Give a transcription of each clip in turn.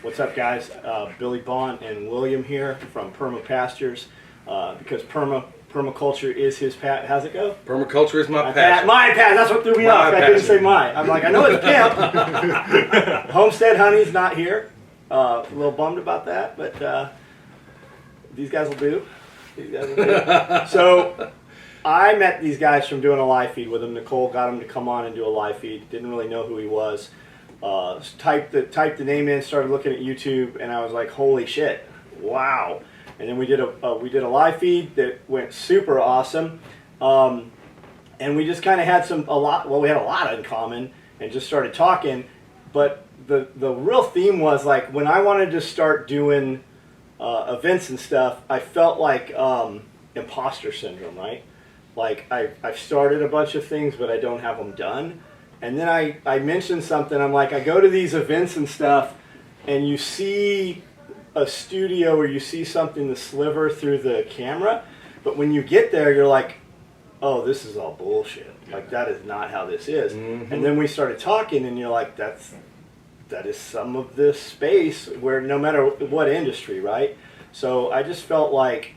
What's up, guys? Billy Bond and William here from Perma Pastures. Because permaculture is his how's it go? Permaculture is my passion. My passion. That's what threw me off. I didn't say my. I'm like, I know it's P.I.M.P. Homestead Honey's not here. A little bummed about that, but these guys will do. So I met these guys from doing a live feed with them. Nicole got him to come on and do a live feed. Didn't really know who he was. Typed the name in, started looking at YouTube, and I was like, holy shit, wow. And then we did a live feed that went super awesome, and we just kind of had we had a lot in common, and just started talking. But the real theme was, like, when I wanted to start doing events and stuff, I felt like imposter syndrome, right? Like I've started a bunch of things, but I don't have them done. And then I mentioned something. I'm like, I go to these events and stuff, and you see a studio or you see something to sliver through the camera, but when you get there, you're like, oh, this is all bullshit. Like, that is not how this is. Mm-hmm. And then we started talking, and you're like, that is some of this space where no matter what industry, right? So I just felt like,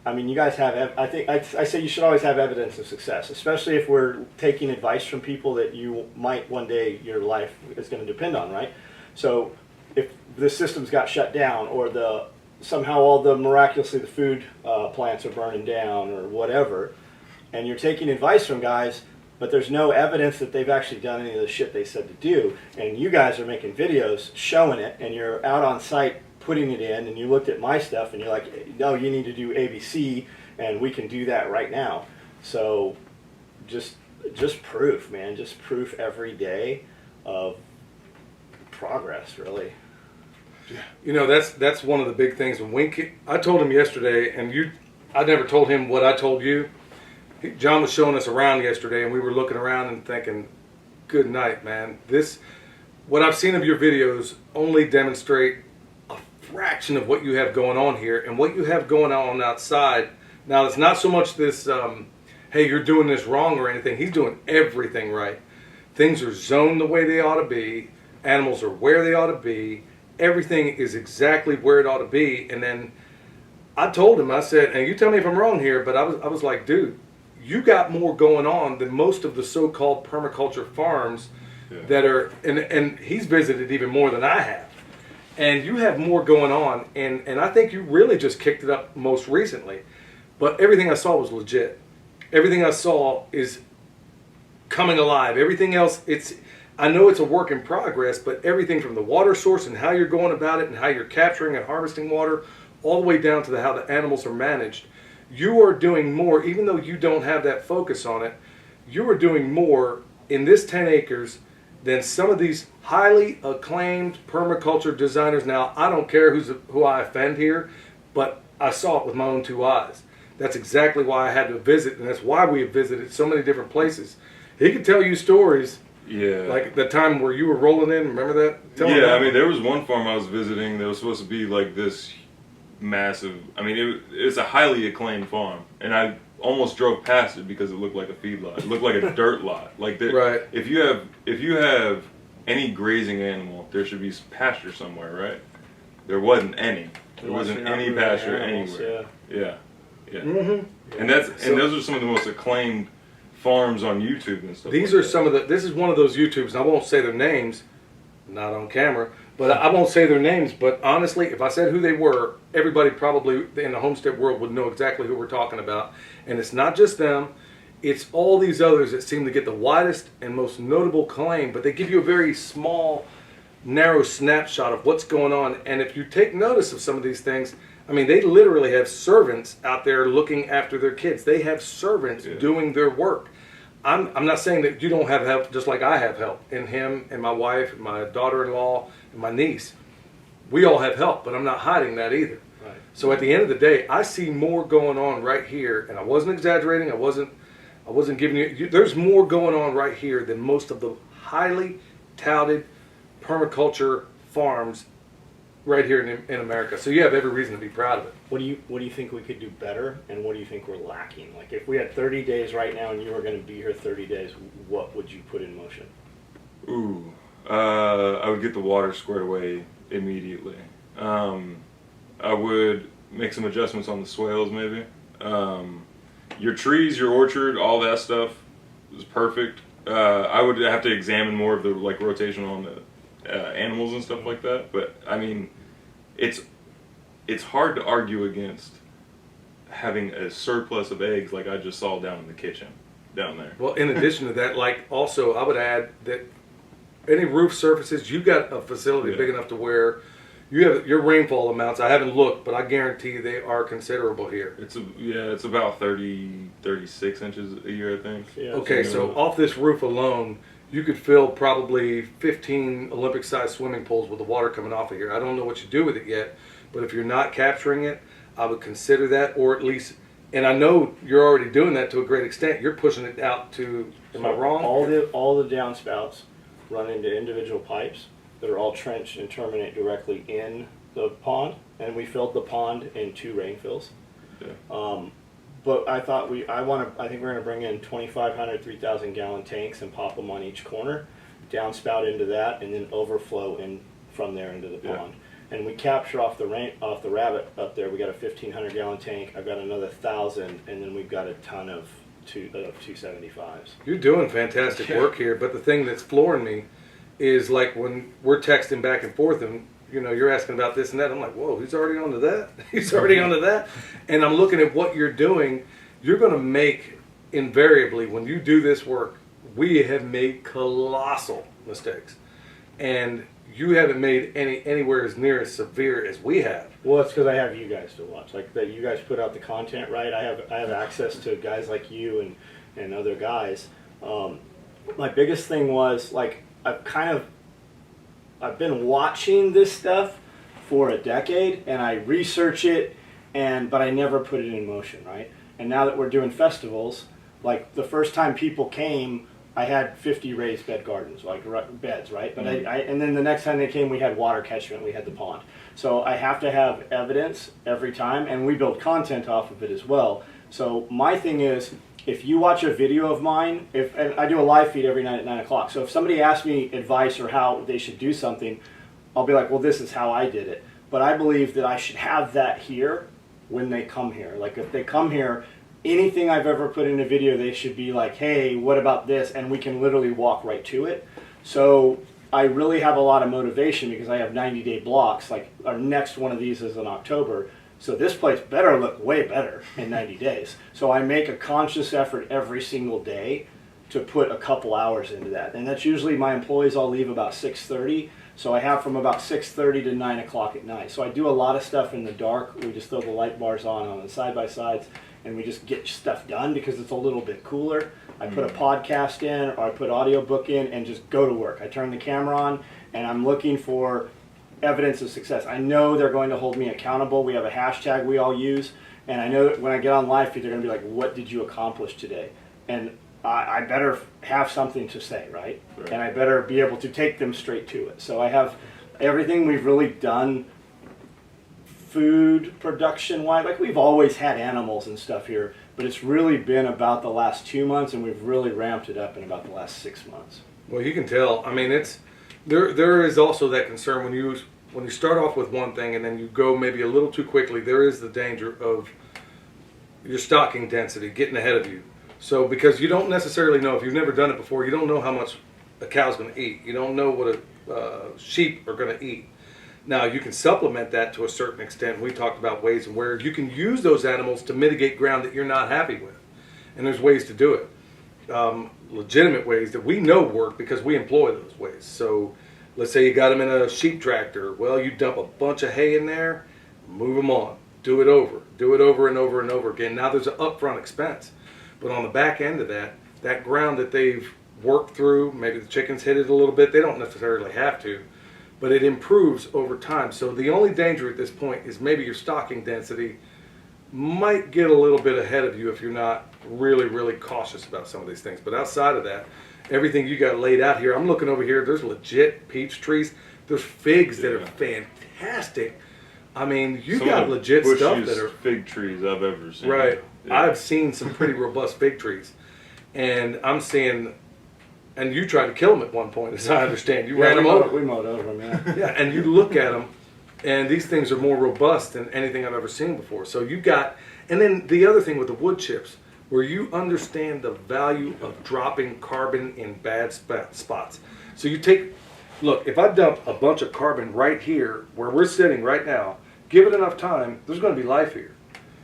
I mean, you guys have, I say you should always have evidence of success, especially if we're taking advice from people that you might one day, your life is going to depend on, right? So if the systems got shut down, or somehow all the miraculously the food plants are burning down or whatever, and you're taking advice from guys, but there's no evidence that they've actually done any of the shit they said to do, and you guys are making videos showing it, and you're out on site putting it in, and you looked at my stuff and you're like, no, you need to do ABC, and we can do that right now. So just proof, man, just proof every day of progress, really. You know, that's one of the big things. When I told him yesterday, and I never told him what I told you. John was showing us around yesterday, and we were looking around and thinking, good night, man. What I've seen of your videos only demonstrate fraction of what you have going on here, and what you have going on outside. Now, it's not so much this, hey, you're doing this wrong or anything. He's doing everything right. Things are zoned the way they ought to be. Animals are where they ought to be. Everything is exactly where it ought to be. And then I told him, I said, and you tell me if I'm wrong here, but I was like, dude, you got more going on than most of the so-called permaculture farms that are, and he's visited even more than I have. And you have more going on, and I think you really just kicked it up most recently. But everything I saw was legit. Everything I saw is coming alive. Everything else, I know it's a work in progress, but everything from the water source and how you're going about it and how you're capturing and harvesting water, all the way down to how the animals are managed, you are doing more, even though you don't have that focus on it, you are doing more in this 10 acres than some of these highly acclaimed permaculture designers. Now, I don't care who I offend here, but I saw it with my own two eyes. That's exactly why I had to visit, and that's why we have visited so many different places. He could tell you stories. Yeah. Like the time where you were rolling in, remember that? I mean, there was one farm I was visiting that was supposed to be like this massive, I mean, it's a highly acclaimed farm, and I almost drove past it because it looked like a feedlot. It looked like a dirt lot. Like right. If you have any grazing animal, there should be pasture somewhere, right? There wasn't any. There wasn't any pasture anywhere. Yeah. Mm-hmm. And those are some of the most acclaimed farms on YouTube and stuff. These are some of this is one of those YouTubes, and I won't say their names, not on camera, but I won't say their names, but honestly, if I said who they were, everybody probably in the homestead world would know exactly who we're talking about. And it's not just them, it's all these others that seem to get the widest and most notable claim, but they give you a very small, narrow snapshot of what's going on. And if you take notice of some of these things, I mean, they literally have servants out there looking after their kids. They have servants doing their work. I'm not saying that you don't have help, just like I have help in him and my wife and my daughter-in-law and my niece. We all have help, but I'm not hiding that either. Right. So at the end of the day, I see more going on right here, and I wasn't exaggerating. I wasn't giving you. There's more going on right here than most of the highly touted permaculture farms right here in America. So you have every reason to be proud of it. What do you think we could do better, and what do you think we're lacking? Like, if we had 30 days right now and you were going to be here 30 days, what would you put in motion? Ooh. I would get the water squared away immediately. I would make some adjustments on the swales, maybe. Your trees, your orchard, all that stuff is perfect. I would have to examine more of the like rotation on the animals and stuff like that. But I mean, it's hard to argue against having a surplus of eggs like I just saw down in the kitchen down there. Well, in addition to that, like also I would add that any roof surfaces, you got a facility big enough to where you have your rainfall amounts. I haven't looked, but I guarantee they are considerable here. It's about 36 inches a year, I think. Yeah, Okay, so off this roof alone, you could fill probably 15 Olympic-sized swimming pools with the water coming off of here. I don't know what you do with it yet, but if you're not capturing it, I would consider that, or at least, and I know you're already doing that to a great extent. You're pushing it out to, am I wrong? All the downspouts run into individual pipes that are all trenched and terminate directly in the pond, and we filled the pond in 2 rain fills. Yeah. But I thought I think we're going to bring in 2,500, 3,000 gallon tanks and pop them on each corner, downspout into that, and then overflow in from there into the pond. And we capture off the rabbit up there. We got a 1,500 gallon tank. I've got another 1,000, and then we've got a ton of 275s. You're doing fantastic work here, but the thing that's flooring me is like when we're texting back and forth, and you're asking about this and that. I'm like, whoa, he's already onto that. He's already onto that. And I'm looking at what you're doing. You're going to make invariably when you do this work. We have made colossal mistakes, and you haven't made anywhere as near as severe as we have. Well, it's because I have you guys to watch. Like that, you guys put out the content, right? I have access to guys like you and other guys. My biggest thing was like I've been watching this stuff for a decade, and I research it, but I never put it in motion, right? And now that we're doing festivals, like the first time people came, I had 50 raised bed gardens, like beds, right? But and then the next time they came, we had water catchment, we had the pond. So I have to have evidence every time, and we build content off of it as well. So my thing is, if you watch a video of mine, and I do a live feed every night at 9 o'clock. So if somebody asks me advice or how they should do something, I'll be like, well, this is how I did it. But I believe that I should have that here when they come here. Like if they come here, anything I've ever put in a video, they should be like, hey, what about this? And we can literally walk right to it. So I really have a lot of motivation because I have 90-day blocks. Like our next one of these is in October. So this place better look way better in 90 days. So I make a conscious effort every single day to put a couple hours into that. And that's usually my employees all leave about 6:30. So I have from about 6:30 to 9 o'clock at night. So I do a lot of stuff in the dark. We just throw the light bars on the side-by-sides, and we just get stuff done because it's a little bit cooler. I put a podcast in, or I put audiobook in, and just go to work. I turn the camera on, and I'm looking for evidence of success. I know they're going to hold me accountable. We have a hashtag we all use, and I know that when I get on live feed, they're going to be like, what did you accomplish today? And I better have something to say, right? And I better be able to take them straight to it. So I have everything we've really done food production wise. Like we've always had animals and stuff here, but it's really been about the last 2 months, and we've really ramped it up in about the last 6 months. Well, you can tell. I mean, it's there is also that concern when you start off with one thing and then you go maybe a little too quickly. There is the danger of your stocking density getting ahead of you. So because you don't necessarily know, if you've never done it before, you don't know how much a cow's going to eat. You don't know what sheep are going to eat. Now, you can supplement that to a certain extent. We talked about ways and where you can use those animals to mitigate ground that you're not happy with. And there's ways to do it. Legitimate ways that we know work because we employ those ways. So let's say you got them in a sheep tractor. Well, you dump a bunch of hay in there, move them on. Do it over and over and over again. Now there's an upfront expense. But on the back end of that ground that they've worked through, maybe the chickens hit it a little bit. They don't necessarily have to. But it improves over time. So the only danger at this point is maybe your stocking density might get a little bit ahead of you if you're not really, really cautious about some of these things. But outside of that, everything you got laid out here, I'm looking over here, there's legit peach trees. There's figs that are fantastic. I mean, you got legit stuff that are fig trees I've ever seen. Right. Yeah. I've seen some pretty robust fig trees. And I'm seeing and you tried to kill them at one point, as I understand. You ran them over. We mowed over them, yeah. Yeah, and you look at them, and these things are more robust than anything I've ever seen before. So you got, and then the other thing with the wood chips, where you understand the value of dropping carbon in bad spots. So you take, look, if I dump a bunch of carbon right here, where we're sitting right now, give it enough time, there's going to be life here.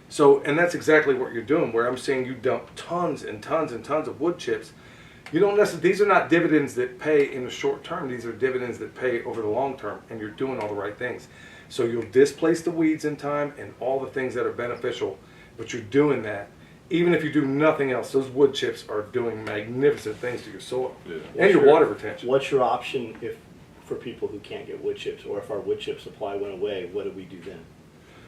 So, and that's exactly what you're doing, where I'm saying you dump tons and tons and tons of wood chips. You don't necessarily, these are not dividends that pay in the short term, these are dividends that pay over the long term, and you're doing all the right things. So you'll displace the weeds in time and all the things that are beneficial, but you're doing that. Even if you do nothing else, those wood chips are doing magnificent things to your soil and your water retention. What's your option for people who can't get wood chips, or if our wood chip supply went away, what do we do then?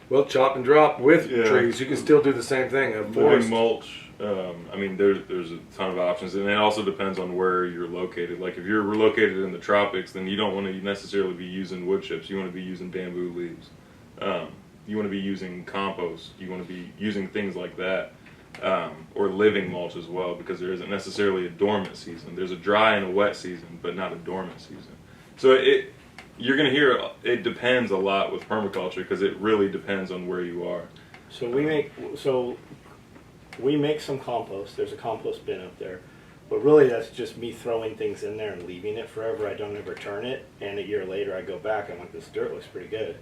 Well, chop and drop with trees. You can still do the same thing. Moving mulch. I mean, there's a ton of options, and it also depends on where you're located. Like if you're located in the tropics, then you don't want to necessarily be using wood chips. You want to be using bamboo leaves. You want to be using compost. You want to be using things like that. Or living mulch as well, because there isn't necessarily a dormant season. There's a dry and a wet season, but not a dormant season. So you're going to hear it depends a lot with permaculture, because it really depends on where you are. So we make some compost. There's a compost bin up there, but really that's just me throwing things in there and leaving it forever. I don't ever turn it, and a year later I go back and I'm like, this dirt looks pretty good.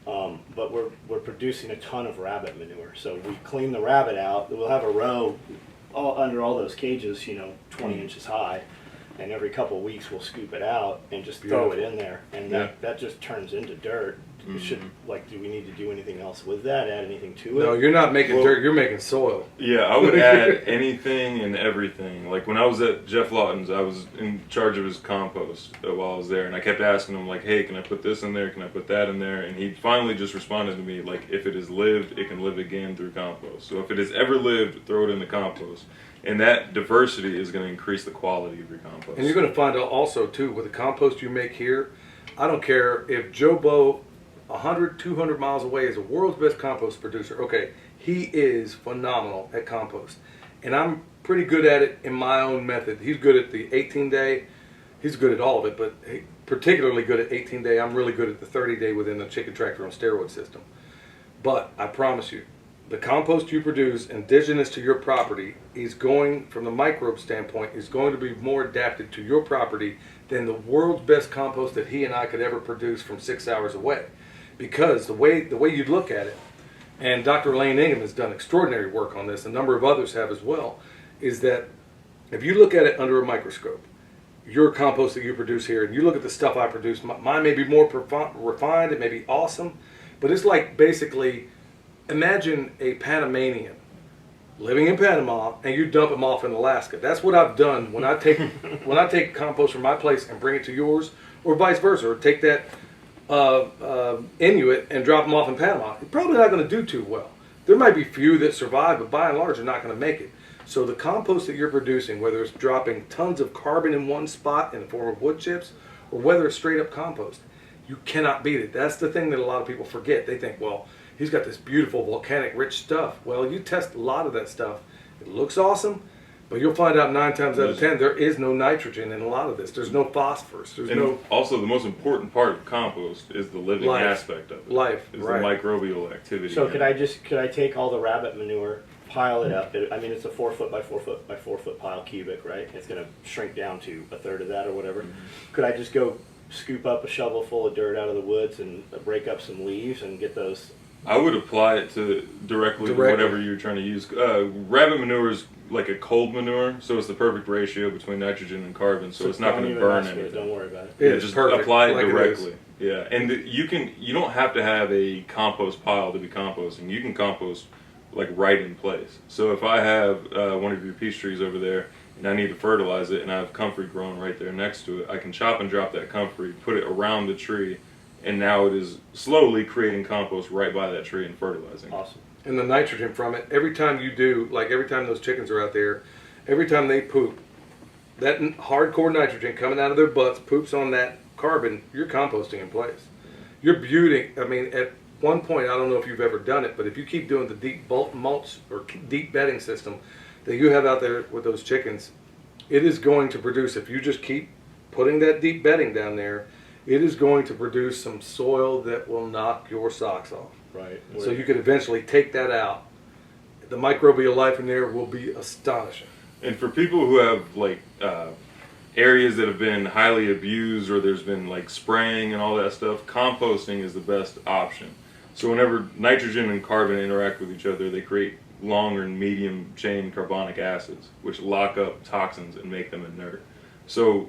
But we're producing a ton of rabbit manure. So we clean the rabbit out. We'll have a row under all those cages, 20 inches high, and every couple of weeks we'll scoop it out and just throw it in there, and that just turns into dirt. Do we need to do anything else with that? Add anything to it? No, you're not making dirt. You're making soil. Yeah, I would add anything and everything. Like when I was at Jeff Lawton's, I was in charge of his compost while I was there, and I kept asking him like, "Hey, can I put this in there? Can I put that in there?" And he finally just responded to me like, "If it has lived, it can live again through compost. So if it has ever lived, throw it in the compost." And that diversity is going to increase the quality of your compost. And you're going to find out also too, with the compost you make here, I don't care if Joe Blow 100, 200 miles away is the world's best compost producer. Okay, he is phenomenal at compost. And I'm pretty good at it in my own method. He's good at the 18-day. He's good at all of it, but particularly good at 18-day. I'm really good at the 30-day within the chicken tractor on steroid system. But I promise you, the compost you produce indigenous to your property is going, from the microbe standpoint, is going to be more adapted to your property than the world's best compost that he and I could ever produce from 6 hours away. Because the way you look at it, and Dr. Elaine Ingham has done extraordinary work on this, a number of others have as well, is that if you look at it under a microscope, your compost that you produce here, and you look at the stuff I produce, mine may be more refined, it may be awesome, but it's like basically, imagine a Panamanian living in Panama and you dump him off in Alaska. That's what I've done when I take compost from my place and bring it to yours, or vice versa, or take that Inuit and drop them off in Panama. You're probably not going to do too well. There might be few that survive, but by and large, they're not going to make it. So the compost that you're producing, whether it's dropping tons of carbon in one spot in the form of wood chips, or whether it's straight up compost, you cannot beat it. That's the thing that a lot of people forget. They think, well, he's got this beautiful volcanic rich stuff. Well, you test a lot of that stuff. It looks awesome, but you'll find out 9 times out of 10 there is no nitrogen in a lot of this. There's no phosphorus. Also, the most important part of compost is the living aspect of it. Life, the microbial activity. So could I take all the rabbit manure, pile it up? It's a 4 foot by 4 foot by 4 foot pile cubic, right? It's going to shrink down to a third of that or whatever. Mm-hmm. Could I just go scoop up a shovel full of dirt out of the woods and break up some leaves and get those? I would apply it directly to whatever you're trying to use. Rabbit manure is like a cold manure, so it's the perfect ratio between nitrogen and carbon, so it's not going to burn anything. Don't worry about it. Yeah, just apply it directly. Yeah, and you don't have to have a compost pile to be composting. You can compost like right in place. So if I have one of your peach trees over there and I need to fertilize it and I have comfrey growing right there next to it, I can chop and drop that comfrey, put it around the tree, and now it is slowly creating compost right by that tree and fertilizing. Awesome. And the nitrogen from it, every time you do, like every time those chickens are out there, every time they poop, that hardcore nitrogen coming out of their butts poops on that carbon, you're composting in place. You're at one point, I don't know if you've ever done it, but if you keep doing the deep mulch or deep bedding system that you have out there with those chickens, it is going to produce, if you just keep putting that deep bedding down there, it is going to produce some soil that will knock your socks off. Right. So you could eventually take that out. The microbial life in there will be astonishing. And for people who have like areas that have been highly abused, or there's been like spraying and all that stuff, composting is the best option. So whenever nitrogen and carbon interact with each other, they create long and medium chain carbonic acids, which lock up toxins and make them inert. So,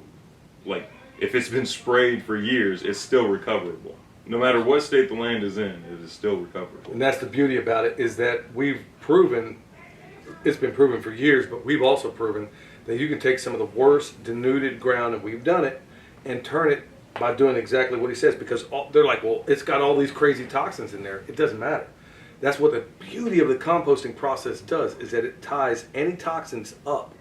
like, if it's been sprayed for years, it's still recoverable. No matter what state the land is in, it is still recoverable. And that's the beauty about it, is that we've proven, it's been proven for years, but we've also proven that you can take some of the worst denuded ground, and we've done it, and turn it by doing exactly what he says, because they're like, well, it's got all these crazy toxins in there. It doesn't matter. That's what the beauty of the composting process does, is that it ties any toxins up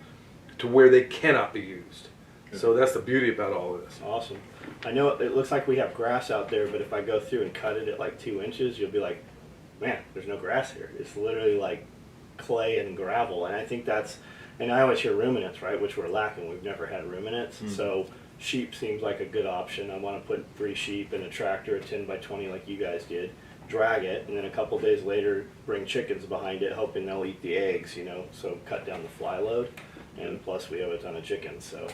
to where they cannot be used. So that's the beauty about all of this. Awesome. I know it looks like we have grass out there, but if I go through and cut it at like 2 inches, you'll be like, man, there's no grass here. It's literally like clay and gravel. And I think that's, and I always hear ruminants, right, which we're lacking. We've never had ruminants. So sheep seems like a good option. I want to put 3 sheep in a tractor, a 10 by 20 like you guys did, drag it, and then a couple days later bring chickens behind it, hoping they'll eat the eggs, you know, so cut down the fly load. And plus we have a ton of chickens, so.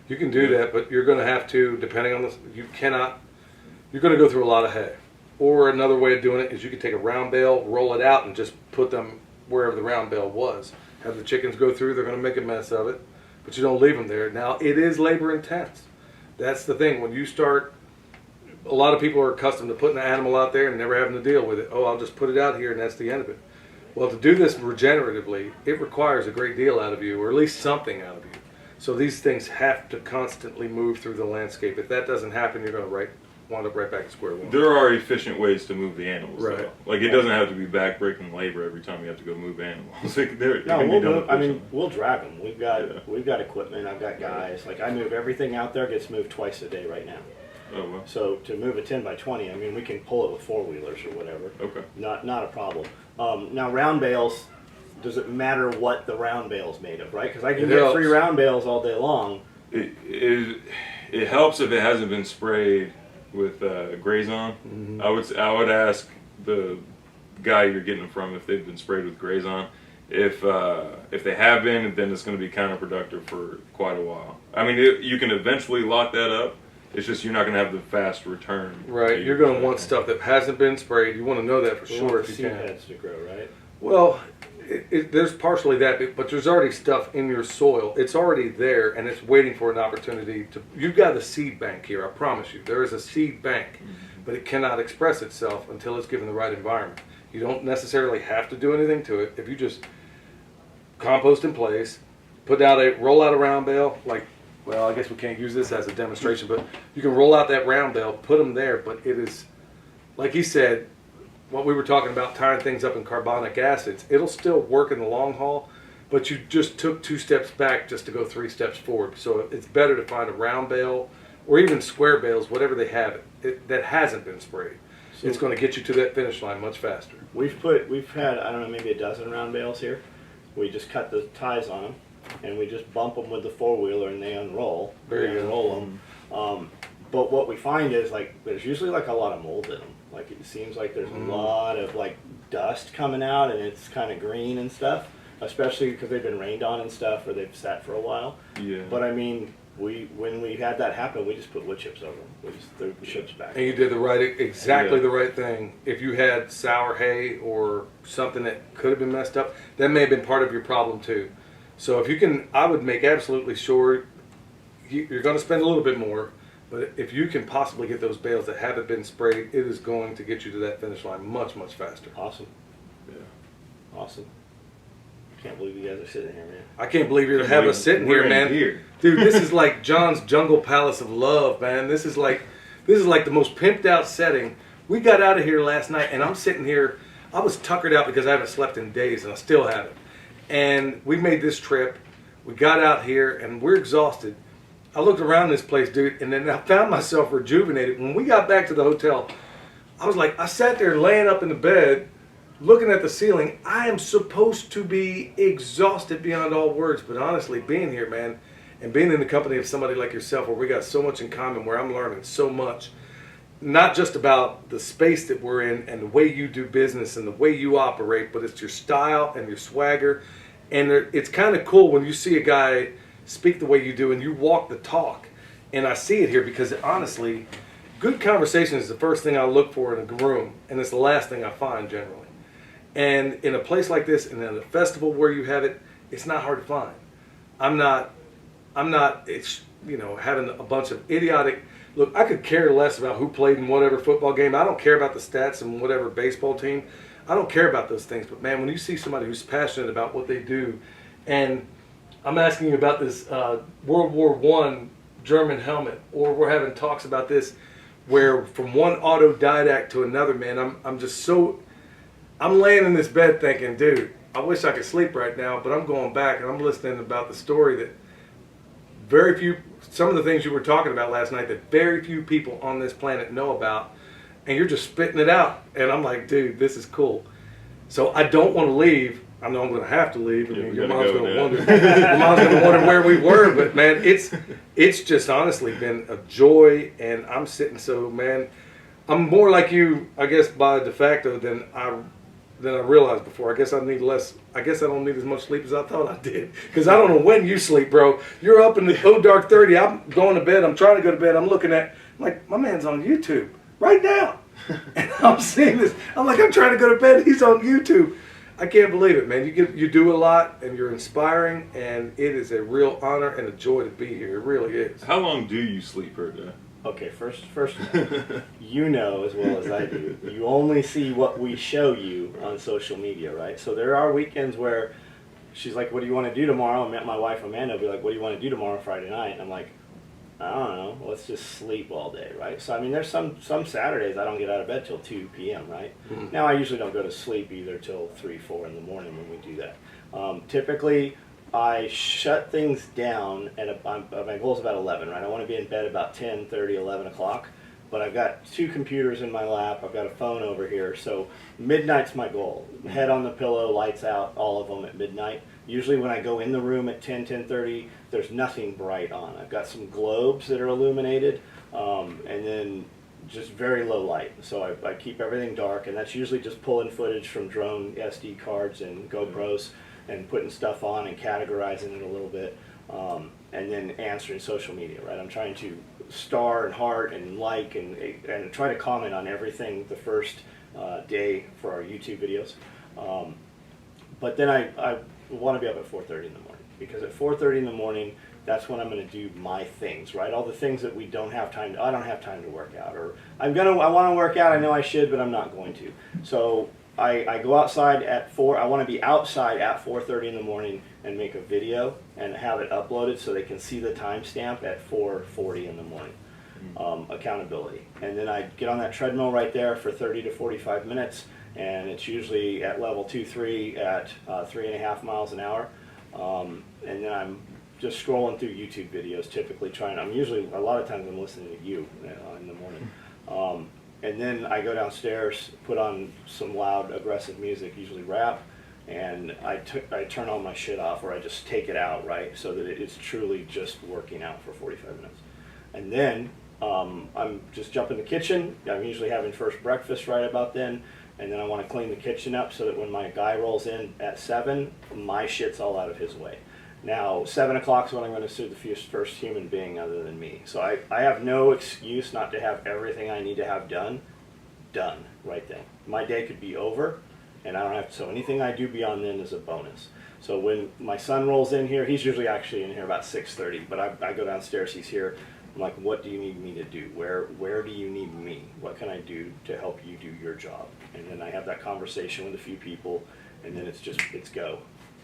You can do that, but you're going to have to, depending on this, you're going to go through a lot of hay. Or another way of doing it is you can take a round bale, roll it out, and just put them wherever the round bale was. Have the chickens go through, they're going to make a mess of it, but you don't leave them there. Now, it is labor intense. That's the thing. When you start, a lot of people are accustomed to putting the animal out there and never having to deal with it. Oh, I'll just put it out here and that's the end of it. Well, to do this regeneratively, it requires a great deal out of you, or at least something out of you. So these things have to constantly move through the landscape. If that doesn't happen, you're going to wind up right back to square one. There are efficient ways to move the animals, Right. though. Like, it doesn't have to be backbreaking labor every time you have to go move animals. It No, can we'll be done move, I mean, efficiently. we'll drag them. We've got equipment. I've got guys. Like I move everything out there. Gets moved twice a day right now. Oh, well. So to move a 10 by 20, I mean, we can pull it with 4-wheelers or whatever. Okay. Not a problem. Now round bales. Does it matter what the round bale's made of, right? Because I can It get helps. 3 round bales all day long. It helps if it hasn't been sprayed with Grazon. Mm-hmm. I would ask the guy you're getting them from if they've been sprayed with Grazon. If they have been, then it's going to be counterproductive for quite a while. I mean, you can eventually lock that up. It's just you're not going to have the fast return. Right, you're going to want stuff that hasn't been sprayed. You want to know that for We sure want if the you seed can. heads to grow, right? Well, there's partially that, but there's already stuff in your soil. It's already there, and it's waiting for an opportunity to. You've got a seed bank here. I promise you, there is a seed bank, but it cannot express itself until it's given the right environment. You don't necessarily have to do anything to it. If you just compost in place, roll out a round bale, like. Well, I guess we can't use this as a demonstration, but you can roll out that round bale, put them there, but it is, like he said, what we were talking about, tying things up in carbonic acids, it'll still work in the long haul, but you just took 2 steps back just to go 3 steps forward. So it's better to find a round bale, or even square bales, whatever they have, that hasn't been sprayed. So it's going to get you to that finish line much faster. We've had, I don't know, maybe a dozen round bales here. We just cut the ties on them, and we just bump them with the 4-wheeler, and they unroll. There you go. Unroll them. But what we find is like there's usually like a lot of mold in them. Like it seems like there's a lot of like dust coming out, and it's kind of green and stuff. Especially because they've been rained on and stuff, or they've sat for a while. Yeah. But I mean, when we had that happen, we just put wood chips over them. We just threw chips back. And you did exactly the right thing. If you had sour hay or something that could have been messed up, that may have been part of your problem too. So if you can, I would make absolutely sure you're going to spend a little bit more, but if you can possibly get those bales that haven't been sprayed, it is going to get you to that finish line much, much faster. Awesome. Yeah. Awesome. Can't believe you guys are sitting here, man. I can't believe you have us sitting here, We're in man. here. Dude, this is like John's Jungle Palace of Love, man. This is like the most pimped out setting. We got out of here last night, and I'm sitting here. I was tuckered out because I haven't slept in days, and I still haven't. And we made this trip. We got out here, and we're exhausted. I looked around this place, dude, and then I found myself rejuvenated. When we got back to the hotel, I was like, I sat there laying up in the bed, looking at the ceiling. I am supposed to be exhausted beyond all words, but honestly, being here, man, And being in the company of somebody like yourself, where we got so much in common, where I'm learning so much, not just about the space that we're in and the way you do business and the way you operate, but it's your style and your swagger. And it's kind of cool when you see a guy speak the way you do and you walk the talk. And I see it here because honestly, good conversation is the first thing I look for in a room, and it's the last thing I find generally. And in a place like this, and in a festival where you have it, it's not hard to find. I'm not, it's, having a bunch of idiotic, look, I could care less about who played in whatever football game. I don't care about the stats in whatever baseball team. I don't care about those things. But man, when you see somebody who's passionate about what they do, and I'm asking you about this World War I German helmet, or we're having talks about this, where from one autodidact to another, man, I'm laying in this bed thinking, dude, I wish I could sleep right now, but I'm going back and I'm listening about the story that some of the things you were talking about last night that very few people on this planet know about, and you're just spitting it out. And I'm like, dude, this is cool. So I don't want to leave. I know I'm going to have to leave. I mean, your mom's going to wonder. Your mom's going to wonder where we were. But man, it's just honestly been a joy, and I'm sitting. So man, I'm more like you, I guess, by de facto than I realized before. I guess I need less. I guess I don't need as much sleep as I thought I did. Because I don't know when you sleep, bro. You're up in the dark 30. I'm going to bed. I'm trying to go to bed. I'm like, my man's on YouTube right now. And I'm seeing this. I'm like, I'm trying to go to bed. He's on YouTube. I can't believe it, man. You do a lot, and you're inspiring, and it is a real honor and a joy to be here. It really is. How long do you sleep per day? Okay, first, you know as well as I do, you only see what we show you on social media, right? So there are weekends where she's like, what do you want to do tomorrow? I met my wife, Amanda, will be like, what do you want to do tomorrow, Friday night? And I'm like, I don't know, let's just sleep all day, right? So, I mean, there's some Saturdays I don't get out of bed till 2 p.m., right? Mm-hmm. Now, I usually don't go to sleep either till 3, 4 in the morning when we do that. Typically, I shut things down my goal is about 11, right? I want to be in bed about 10, 30, 11 o'clock, but I've got 2 computers in my lap. I've got a phone over here, so midnight's my goal. Head on the pillow, lights out, all of them at midnight. Usually when I go in the room at 10, 10:30, there's nothing bright on. I've got some globes that are illuminated, and then just very low light. So I keep everything dark, and that's usually just pulling footage from drone SD cards and GoPros and putting stuff on and categorizing it a little bit, and then answering social media, right? I'm trying to star and heart and like and try to comment on everything the first day for our YouTube videos. But then I want to be up at 4:30 in the morning, because at 4:30 in the morning, that's when I'm going to do my things, right? All the things that I don't have time to work out, or I want to work out, I know I should, but I'm not going to. So I go outside at 4, I want to be outside at 4:30 in the morning and make a video and have it uploaded so they can see the timestamp at 4:40 in the morning. Accountability. And then I get on that treadmill right there for 30 to 45 minutes, and it's usually at level 2, 3 at 3.5 miles an hour. And then I'm just scrolling through YouTube videos, typically a lot of times I'm listening to you in the morning. And then I go downstairs, put on some loud, aggressive music, usually rap, and I turn all my shit off, or I just take it out, right, so that it's truly just working out for 45 minutes. And then I'm just jumping in the kitchen. I'm usually having first breakfast right about then, and then I want to clean the kitchen up so that when my guy rolls in at 7, my shit's all out of his way. Now, 7 o'clock is when I'm going to see the first human being other than me. So I have no excuse not to have everything I need to have done right then. My day could be over, and I don't have to, so anything I do beyond then is a bonus. So when my son rolls in here, he's usually actually in here about 6:30, but I go downstairs, he's here. I'm like, what do you need me to do? Where do you need me? What can I do to help you do your job? And then I have that conversation with a few people, and then it's go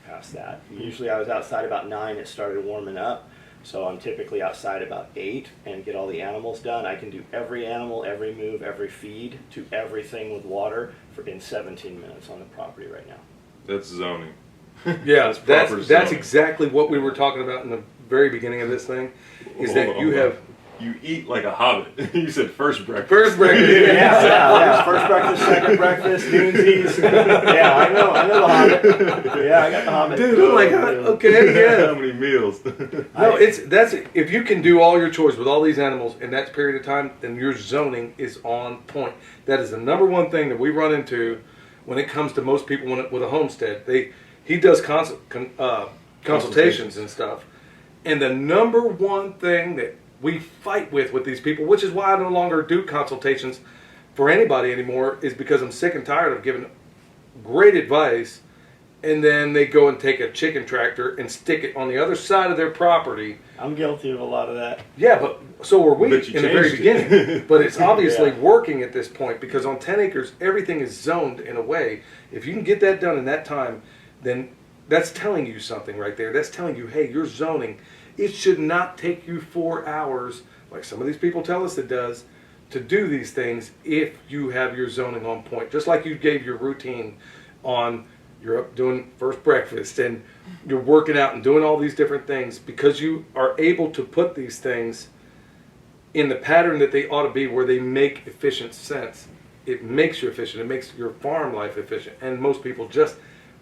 past that. Usually I was outside about 9, it started warming up, so I'm typically outside about 8 and get all the animals done. I can do every animal, every move, every feed to everything with water in 17 minutes on the property right now. That's zoning. Yeah, that's exactly what we were talking about in the very beginning of this thing, is that you eat like a hobbit. You said first breakfast. First breakfast. Yeah. First breakfast second breakfast, noonsies. Yeah, I know the Hobbit. Yeah, I got the Hobbit. Dude, I'm like, okay, yeah. How many meals? No, that's if you can do all your chores with all these animals in that period of time, then your zoning is on point. That is the number one thing that we run into when it comes to most people with a homestead. He does consultations and stuff, and the number one thing that we fight with these people, which is why I no longer do consultations for anybody anymore, is because I'm sick and tired of giving great advice, and then they go and take a chicken tractor and stick it on the other side of their property. I'm guilty of a lot of that. Yeah, but so were we But you in the very changed beginning. But it's obviously Yeah. working at this point, because on 10 acres, everything is zoned in a way. If you can get that done in that time, then that's telling you something right there. That's telling you, hey, your zoning, it should not take you 4 hours, like some of these people tell us it does, to do these things if you have your zoning on point. Just like you gave your routine on, you're up doing first breakfast and you're working out and doing all these different things, because you are able to put these things in the pattern that they ought to be, where they make efficient sense. It makes you efficient. It makes your farm life efficient. And most people just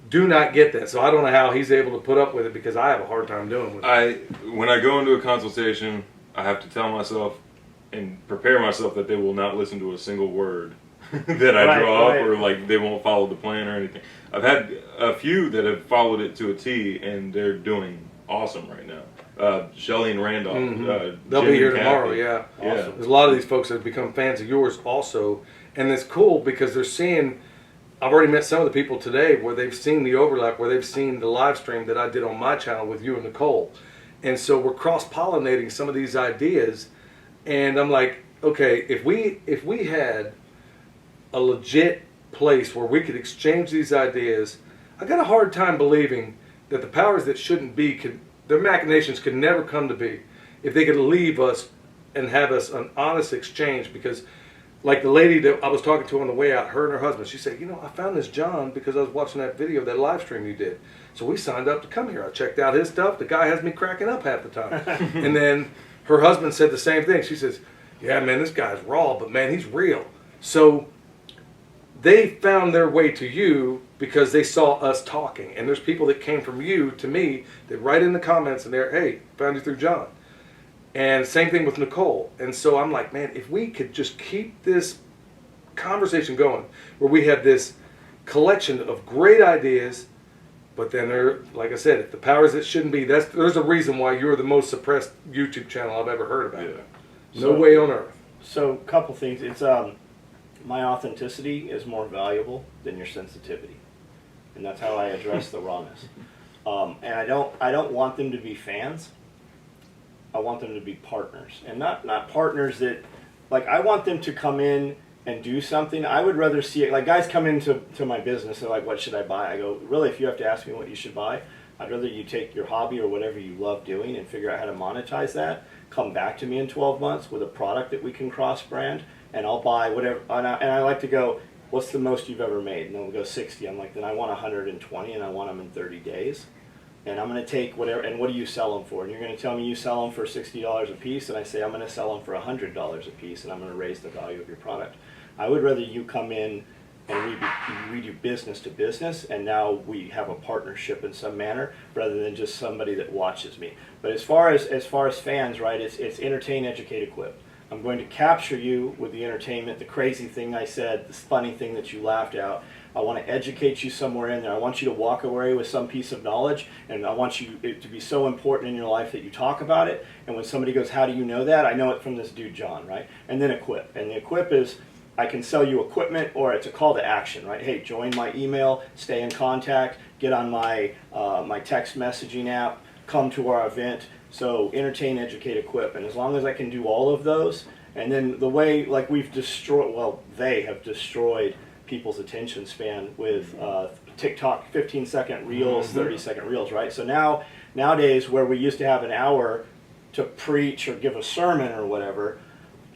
do not get that. So I don't know how he's able to put up with it, because I have a hard time doing it. When I go into a consultation, I have to tell myself and prepare myself that they will not listen to a single word that I draw up, or like they won't follow the plan or anything. I've had a few that have followed it to a T, and they're doing awesome right now. Shelly and Randolph. They'll Jim be here and tomorrow, Kathy. yeah. Yeah. There's a lot of these folks that have become fans of yours also. And it's cool because they're seeing, I've already met some of the people today where they've seen the overlap, where they've seen the live stream that I did on my channel with you and Nicole. And so we're cross-pollinating some of these ideas. And I'm like, okay, if we had a legit place where we could exchange these ideas, I got a hard time believing that the powers that shouldn't be, their machinations could never come to be if they could leave us and have us an honest exchange. Because like the lady that I was talking to on the way out, her and her husband, she said, I found this John because I was watching that video, that live stream you did. So we signed up to come here. I checked out his stuff. The guy has me cracking up half the time. And then her husband said the same thing. She says, yeah, man, this guy's raw, but man, he's real. So they found their way to you because they saw us talking. And there's people that came from you to me that write in the comments and they're, hey, found you through John. And same thing with Nicole. And so I'm like, man, if we could just keep this conversation going, where we have this collection of great ideas, but then there, like I said, if the powers that shouldn't be, there's a reason why you're the most suppressed YouTube channel I've ever heard about. Yeah. No way on earth. So, a couple things. It's my authenticity is more valuable than your sensitivity, and that's how I address the rawness. And I don't want them to be fans. I want them to be partners, and not partners that, like, I want them to come in and do something. I would rather see it, like, guys come into my business, they're like, what should I buy? I go, really, if you have to ask me what you should buy, I'd rather you take your hobby or whatever you love doing and figure out how to monetize that, come back to me in 12 months with a product that we can cross-brand, and I'll buy whatever. And I like to go, what's the most you've ever made? And they'll go 60. I'm like, then I want 120, and I want them in 30 days. And I'm going to take whatever, and what do you sell them for? And you're going to tell me you sell them for $60 a piece, and I say I'm going to sell them for $100 a piece, and I'm going to raise the value of your product. I would rather you come in and we do business to business, and now we have a partnership in some manner, rather than just somebody that watches me. But as far as fans, right, it's entertain, educate, equip. I'm going to capture you with the entertainment, the crazy thing I said, the funny thing that you laughed at. I want to educate you somewhere in there. I want you to walk away with some piece of knowledge, and I want it to be so important in your life that you talk about it. And when somebody goes, how do you know that? I know it from this dude, John, right? And then equip. And the equip is, I can sell you equipment, or it's a call to action, right? Hey, join my email, stay in contact, get on my my text messaging app, come to our event. So entertain, educate, equip. And as long as I can do all of those, and then the way, like, we've destroyed, well, they have destroyed people's attention span with TikTok 15-second reels, 30-second reels, right? So nowadays, where we used to have an hour to preach or give a sermon or whatever,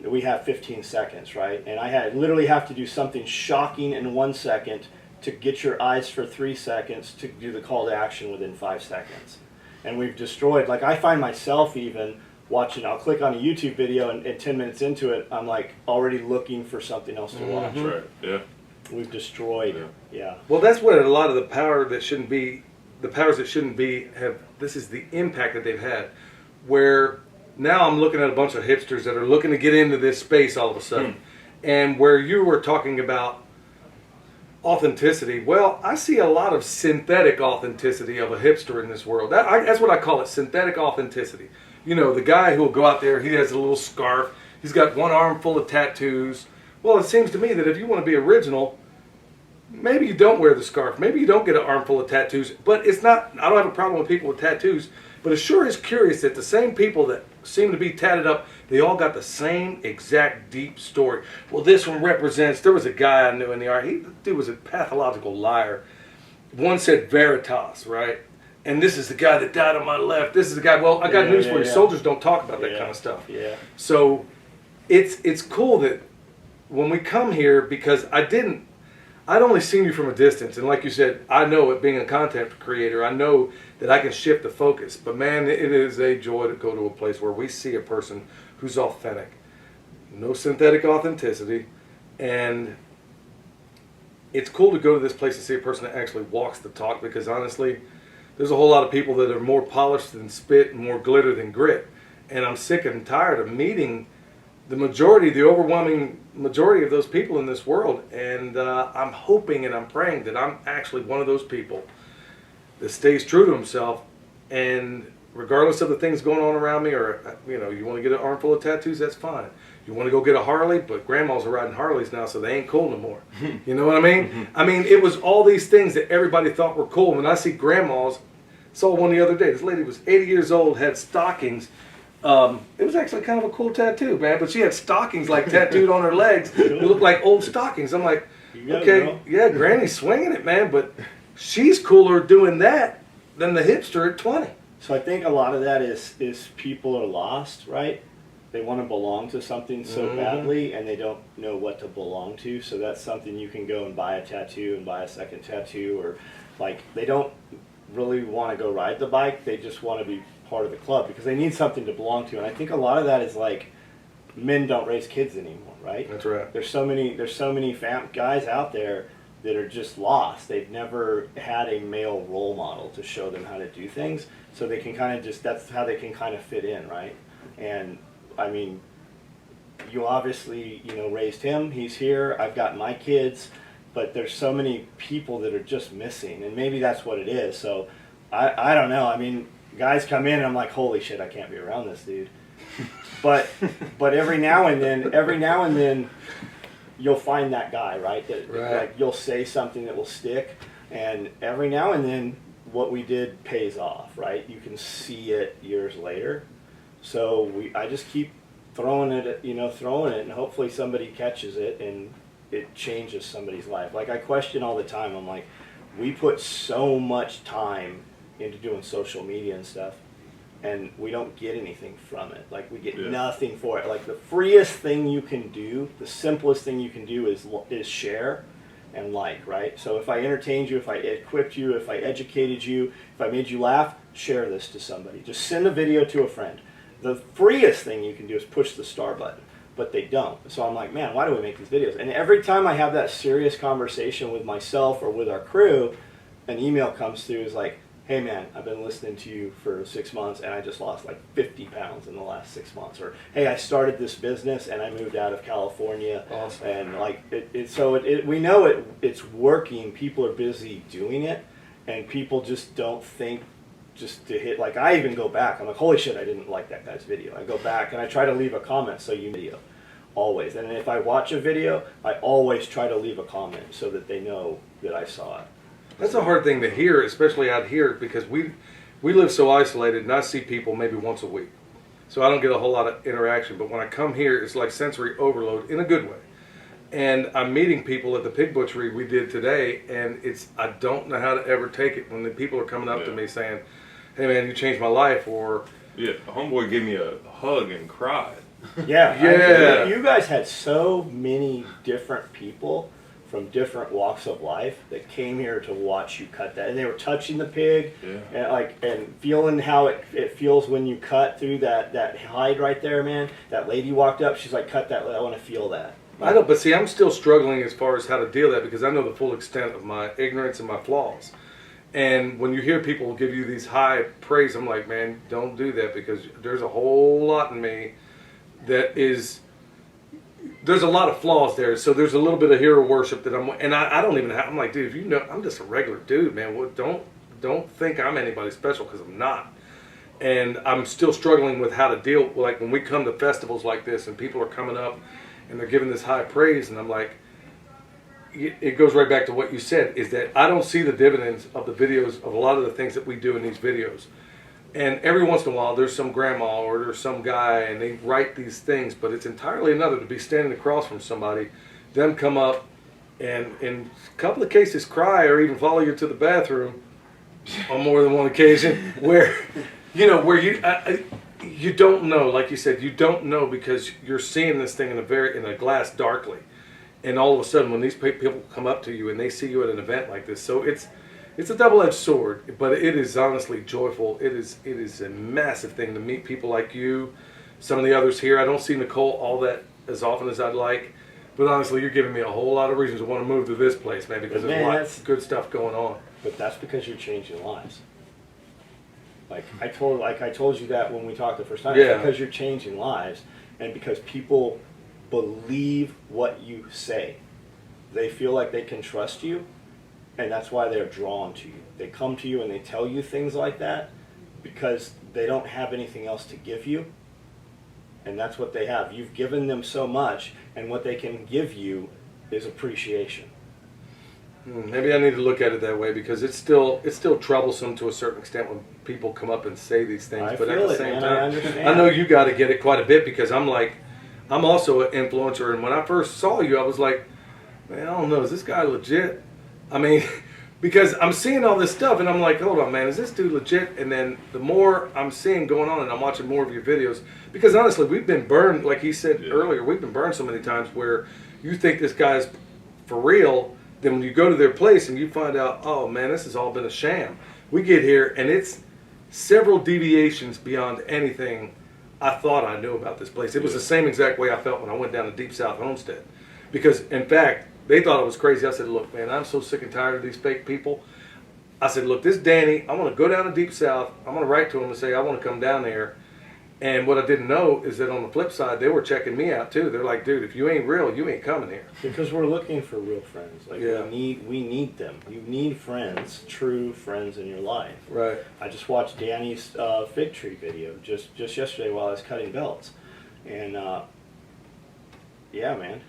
we have 15 seconds, right? And I literally have to do something shocking in 1 second to get your eyes for 3 seconds to do the call to action within 5 seconds. And we've destroyed, like, I find myself even watching, I'll click on a YouTube video, and 10 minutes into it, I'm like already looking for something else to watch. Right, yeah. We've destroyed. Yeah. Well, that's what a lot of the power that shouldn't be, the powers that shouldn't be have, this is the impact that they've had. Where now I'm looking at a bunch of hipsters that are looking to get into this space all of a sudden. And where you were talking about authenticity, well, I see a lot of synthetic authenticity of a hipster in this world. That's what I call it, synthetic authenticity. You know, the guy who will go out there, he has a little scarf, he's got one arm full of tattoos. Well, it seems to me that if you want to be original, maybe you don't wear the scarf. Maybe you don't get an armful of tattoos. But it's not, I don't have a problem with people with tattoos. But it sure is curious that the same people that seem to be tatted up, they all got the same exact deep story. Well, this one represents, there was a guy I knew in the art, the dude was a pathological liar. One said Veritas, right? And this is the guy that died on my left. This is the guy, well, I got news for you. Soldiers don't talk about that kind of stuff. Yeah. So it's cool that when we come here, because I'd only seen you from a distance, and like you said, I know it being a content creator, I know that I can shift the focus. But man, it is a joy to go to a place where we see a person who's authentic. No synthetic authenticity. And it's cool to go to this place and see a person that actually walks the talk, because honestly, there's a whole lot of people that are more polished than spit and more glitter than grit. And I'm sick and tired of meeting the overwhelming majority of those people in this world. And I'm hoping and I'm praying that I'm actually one of those people that stays true to himself, and regardless of the things going on around me, or you want to get an armful of tattoos, that's fine. You want to go get a Harley, but grandmas are riding Harleys now, so they ain't cool no more. You know what I mean? I mean, it was all these things that everybody thought were cool. When I see grandmas, saw one the other day. This lady was 80 years old, had stockings. It was actually kind of a cool tattoo, man, but she had stockings like tattooed on her legs. It looked like old stockings. I'm like, okay, yeah, Granny's swinging it, man, but she's cooler doing that than the hipster at 20. So I think a lot of that is people are lost, right? They want to belong to something so badly, and they don't know what to belong to. So that's something you can go and buy a tattoo and buy a second tattoo, or like they don't really want to go ride the bike. They just want to be part of the club because they need something to belong to. And I think a lot of that is like men don't raise kids anymore, right? That's right. There's so many guys out there that are just lost. They've never had a male role model to show them how to do things, so they can kind of that's how they can kind of fit in, right? And I mean, you obviously raised him. He's here. I've got my kids, but there's so many people that are just missing, and maybe that's what it is. So I don't know. I mean, guys come in and I'm like, holy shit, I can't be around this dude. But every now and then you'll find that guy, right? Like you'll say something that will stick, and every now and then what we did pays off, right? You can see it years later. So I just keep throwing it, and hopefully somebody catches it and it changes somebody's life. Like I question all the time. I'm like, we put so much time into doing social media and stuff, and we don't get anything from it. Like we get nothing for it. Like the freest thing you can do, the simplest thing you can do is share and like, right? So if I entertained you, if I equipped you, if I educated you, if I made you laugh, share this to somebody. Just send a video to a friend. The freest thing you can do is push the star button, but they don't. So I'm like, man, why do we make these videos? And every time I have that serious conversation with myself or with our crew, an email comes through is like, hey man, I've been listening to you for 6 months and I just lost like 50 pounds in the last 6 months. Or hey, I started this business and I moved out of California. Awesome. And like we know it's working. People are busy doing it, and people just don't think just to hit. Like I even go back, I'm like, holy shit, I didn't like that guy's video. I go back and I try to leave a comment so you video always. And if I watch a video, I always try to leave a comment so that they know that I saw it. That's a hard thing to hear, especially out here, because we live so isolated, and I see people maybe once a week. So I don't get a whole lot of interaction. But when I come here, it's like sensory overload in a good way. And I'm meeting people at the pig butchery we did today, and I don't know how to ever take it when the people are coming up to me saying, hey man, you changed my life, or... Yeah, a homeboy gave me a hug and cried. Yeah. You guys had so many different people from different walks of life that came here to watch you cut that, and they were touching the pig and feeling how it feels when you cut through that hide right there, man. That lady walked up, she's like, cut that, I want to feel that. I know, but see, I'm still struggling as far as how to deal with that because I know the full extent of my ignorance and my flaws. And when you hear people give you these high praise, I'm like, man, don't do that because there's a whole lot in me that is, there's a lot of flaws there. So there's a little bit of hero worship that I don't even have, I'm like, dude, if you know, I'm just a regular dude, man. Well, don't think I'm anybody special because I'm not. And I'm still struggling with how to deal, like when we come to festivals like this and people are coming up and they're giving this high praise, and I'm like, it goes right back to what you said, is that I don't see the dividends of the videos, of a lot of the things that we do in these videos. And every once in a while, there's some grandma or there's some guy, and they write these things, but it's entirely another to be standing across from somebody, them come up, and in a couple of cases cry or even follow you to the bathroom on more than one occasion, where, you know, where you don't know, like you said, you don't know because you're seeing this thing in a glass darkly. And all of a sudden, when these people come up to you and they see you at an event like this, so it's a double-edged sword, but it is honestly joyful. It is a massive thing to meet people like you, some of the others here. I don't see Nicole all that as often as I'd like, but honestly, you're giving me a whole lot of reasons to want to move to this place, man, because there's a lot of good stuff going on. But that's because you're changing lives. Like I told you that when we talked the first time. Yeah. It's because you're changing lives, and because people believe what you say. They feel like they can trust you, and that's why they're drawn to you. They come to you and they tell you things like that because they don't have anything else to give you, and that's what they have. You've given them so much, and what they can give you is appreciation. Maybe I need to look at it that way because it's still troublesome to a certain extent when people come up and say these things. But at the same time, I know you got to get it quite a bit because I'm also an influencer, and when I first saw you, I was like, man, I don't know, is this guy legit? I mean, because I'm seeing all this stuff, and I'm like, hold on, man, is this dude legit? And then the more I'm seeing going on, and I'm watching more of your videos, because honestly, we've been burned, like he said earlier, we've been burned so many times where you think this guy's for real, then when you go to their place and you find out, oh man, this has all been a sham. We get here, and it's several deviations beyond anything I thought I knew about this place. It was the same exact way I felt when I went down to Deep South Homestead. Because, in fact, they thought it was crazy. I said, look, man, I'm so sick and tired of these fake people. I said, look, this Danny, I want to go down to Deep South. I'm going to write to him and say, I want to come down there. And what I didn't know is that on the flip side, they were checking me out, too. They're like, dude, if you ain't real, you ain't coming here. Because we're looking for real friends. Like, we need them. You need friends, true friends in your life. Right. I just watched Danny's fig tree video just yesterday while I was cutting belts. And, yeah, man.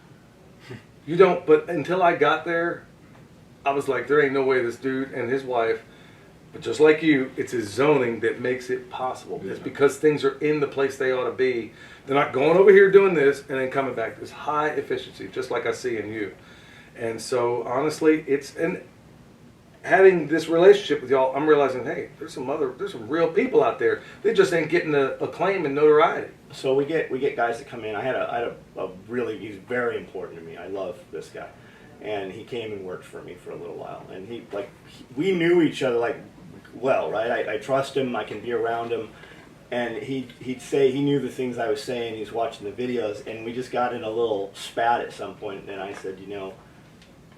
You don't, but until I got there, I was like, there ain't no way this dude and his wife, but just like you, it's his zoning that makes it possible. Yeah. It's because things are in the place they ought to be. They're not going over here doing this and then coming back. There's high efficiency, just like I see in you. And so, honestly, having this relationship with y'all, I'm realizing, hey, there's some real people out there. They just ain't getting the acclaim and notoriety. So we get guys that come in. I had a really, he's very important to me. I love this guy, and he came and worked for me for a little while. And we knew each other well, right? I trust him. I can be around him. And he'd say he knew the things I was saying. He's watching the videos, and we just got in a little spat at some point. And I said,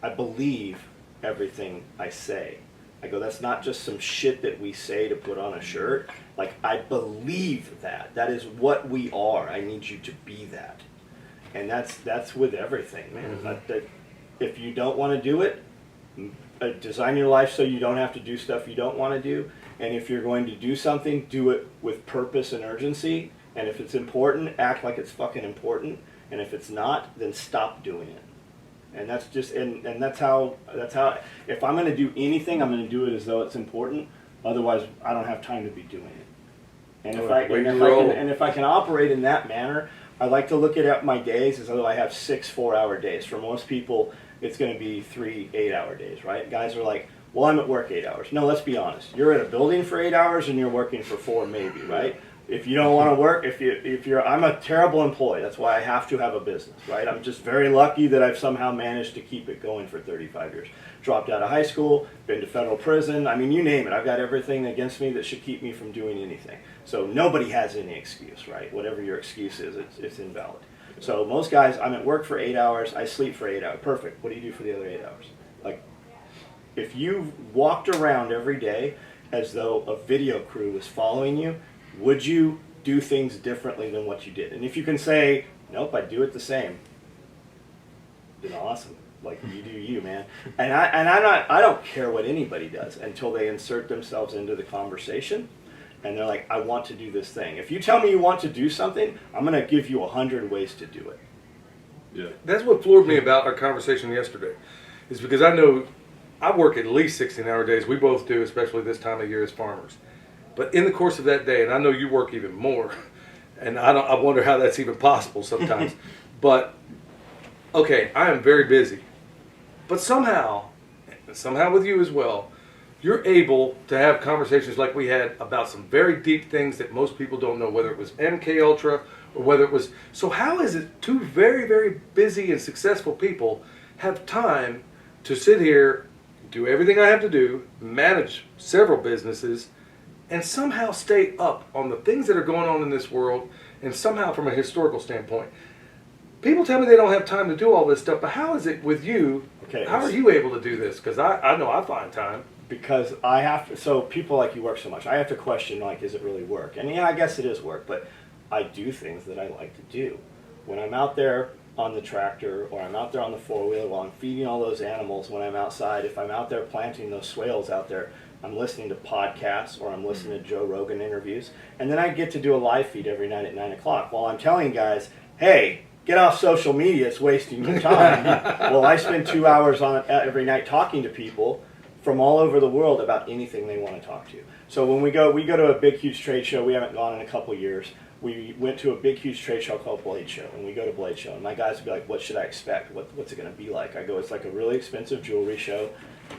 I believe everything I say. I go, that's not just some shit that we say to put on a shirt. Like, I believe that. That is what we are. I need you to be that. And that's with everything, man. Mm-hmm. If you don't want to do it, design your life so you don't have to do stuff you don't want to do. And if you're going to do something, do it with purpose and urgency. And if it's important, act like it's fucking important. And if it's not, then stop doing it. And that's just, and that's how, if I'm going to do anything, I'm going to do it as though it's important. Otherwise, I don't have time to be doing it. And if I can operate in that manner, I like to look at my days as though I have 6 4-hour days. For most people, it's going to be 3 8-hour days, right? Guys are like, well, I'm at work 8 hours. No, let's be honest. You're at a building for 8 hours and you're working for 4 maybe, right? If you don't want to work, I'm a terrible employee. That's why I have to have a business, right? I'm just very lucky that I've somehow managed to keep it going for 35 years. Dropped out of high school, been to federal prison. I mean, you name it. I've got everything against me that should keep me from doing anything. So nobody has any excuse, right? Whatever your excuse is, it's invalid. So most guys, I'm at work for 8 hours, I sleep for 8 hours. Perfect. What do you do for the other 8 hours? Like, if you walked around every day as though a video crew was following you, would you do things differently than what you did? And if you can say, nope, I do it the same, then awesome. Like, you do you, man. And I don't care what anybody does until they insert themselves into the conversation and they're like, I want to do this thing. If you tell me you want to do something, I'm going to give you 100 ways to do it. Yeah. That's what floored me about our conversation yesterday, is because I know I work at least 16-hour days. We both do, especially this time of year as farmers. But in the course of that day, and I know you work even more, and I wonder how that's even possible sometimes. But, okay, I am very busy. But somehow with you as well, you're able to have conversations like we had about some very deep things that most people don't know, whether it was MK Ultra or whether it was... So how is it two very, very busy and successful people have time to sit here, do everything I have to do, manage several businesses, and somehow stay up on the things that are going on in this world, and somehow from a historical standpoint? People tell me they don't have time to do all this stuff, but how is it with you? Okay, how are you able to do this? Because I know I find time. Because I have to, so people like you work so much, I have to question, like, is it really work? And yeah, I guess it is work, but I do things that I like to do. When I'm out there on the tractor, or I'm out there on the four-wheeler while I'm feeding all those animals, when I'm outside, if I'm out there planting those swales out there, I'm listening to podcasts, or I'm listening to Joe Rogan interviews, and then I get to do a live feed every night at 9 o'clock while I'm telling guys, hey, get off social media, it's wasting your time. Well, I spend 2 hours on it every night talking to people from all over the world about anything they want to talk to. So when we go to a big, huge trade show. We haven't gone in a couple years. We went to a big, huge trade show called Blade Show, and we go to Blade Show, and my guys would be like, what should I expect? What's it going to be like? I go, it's like a really expensive jewelry show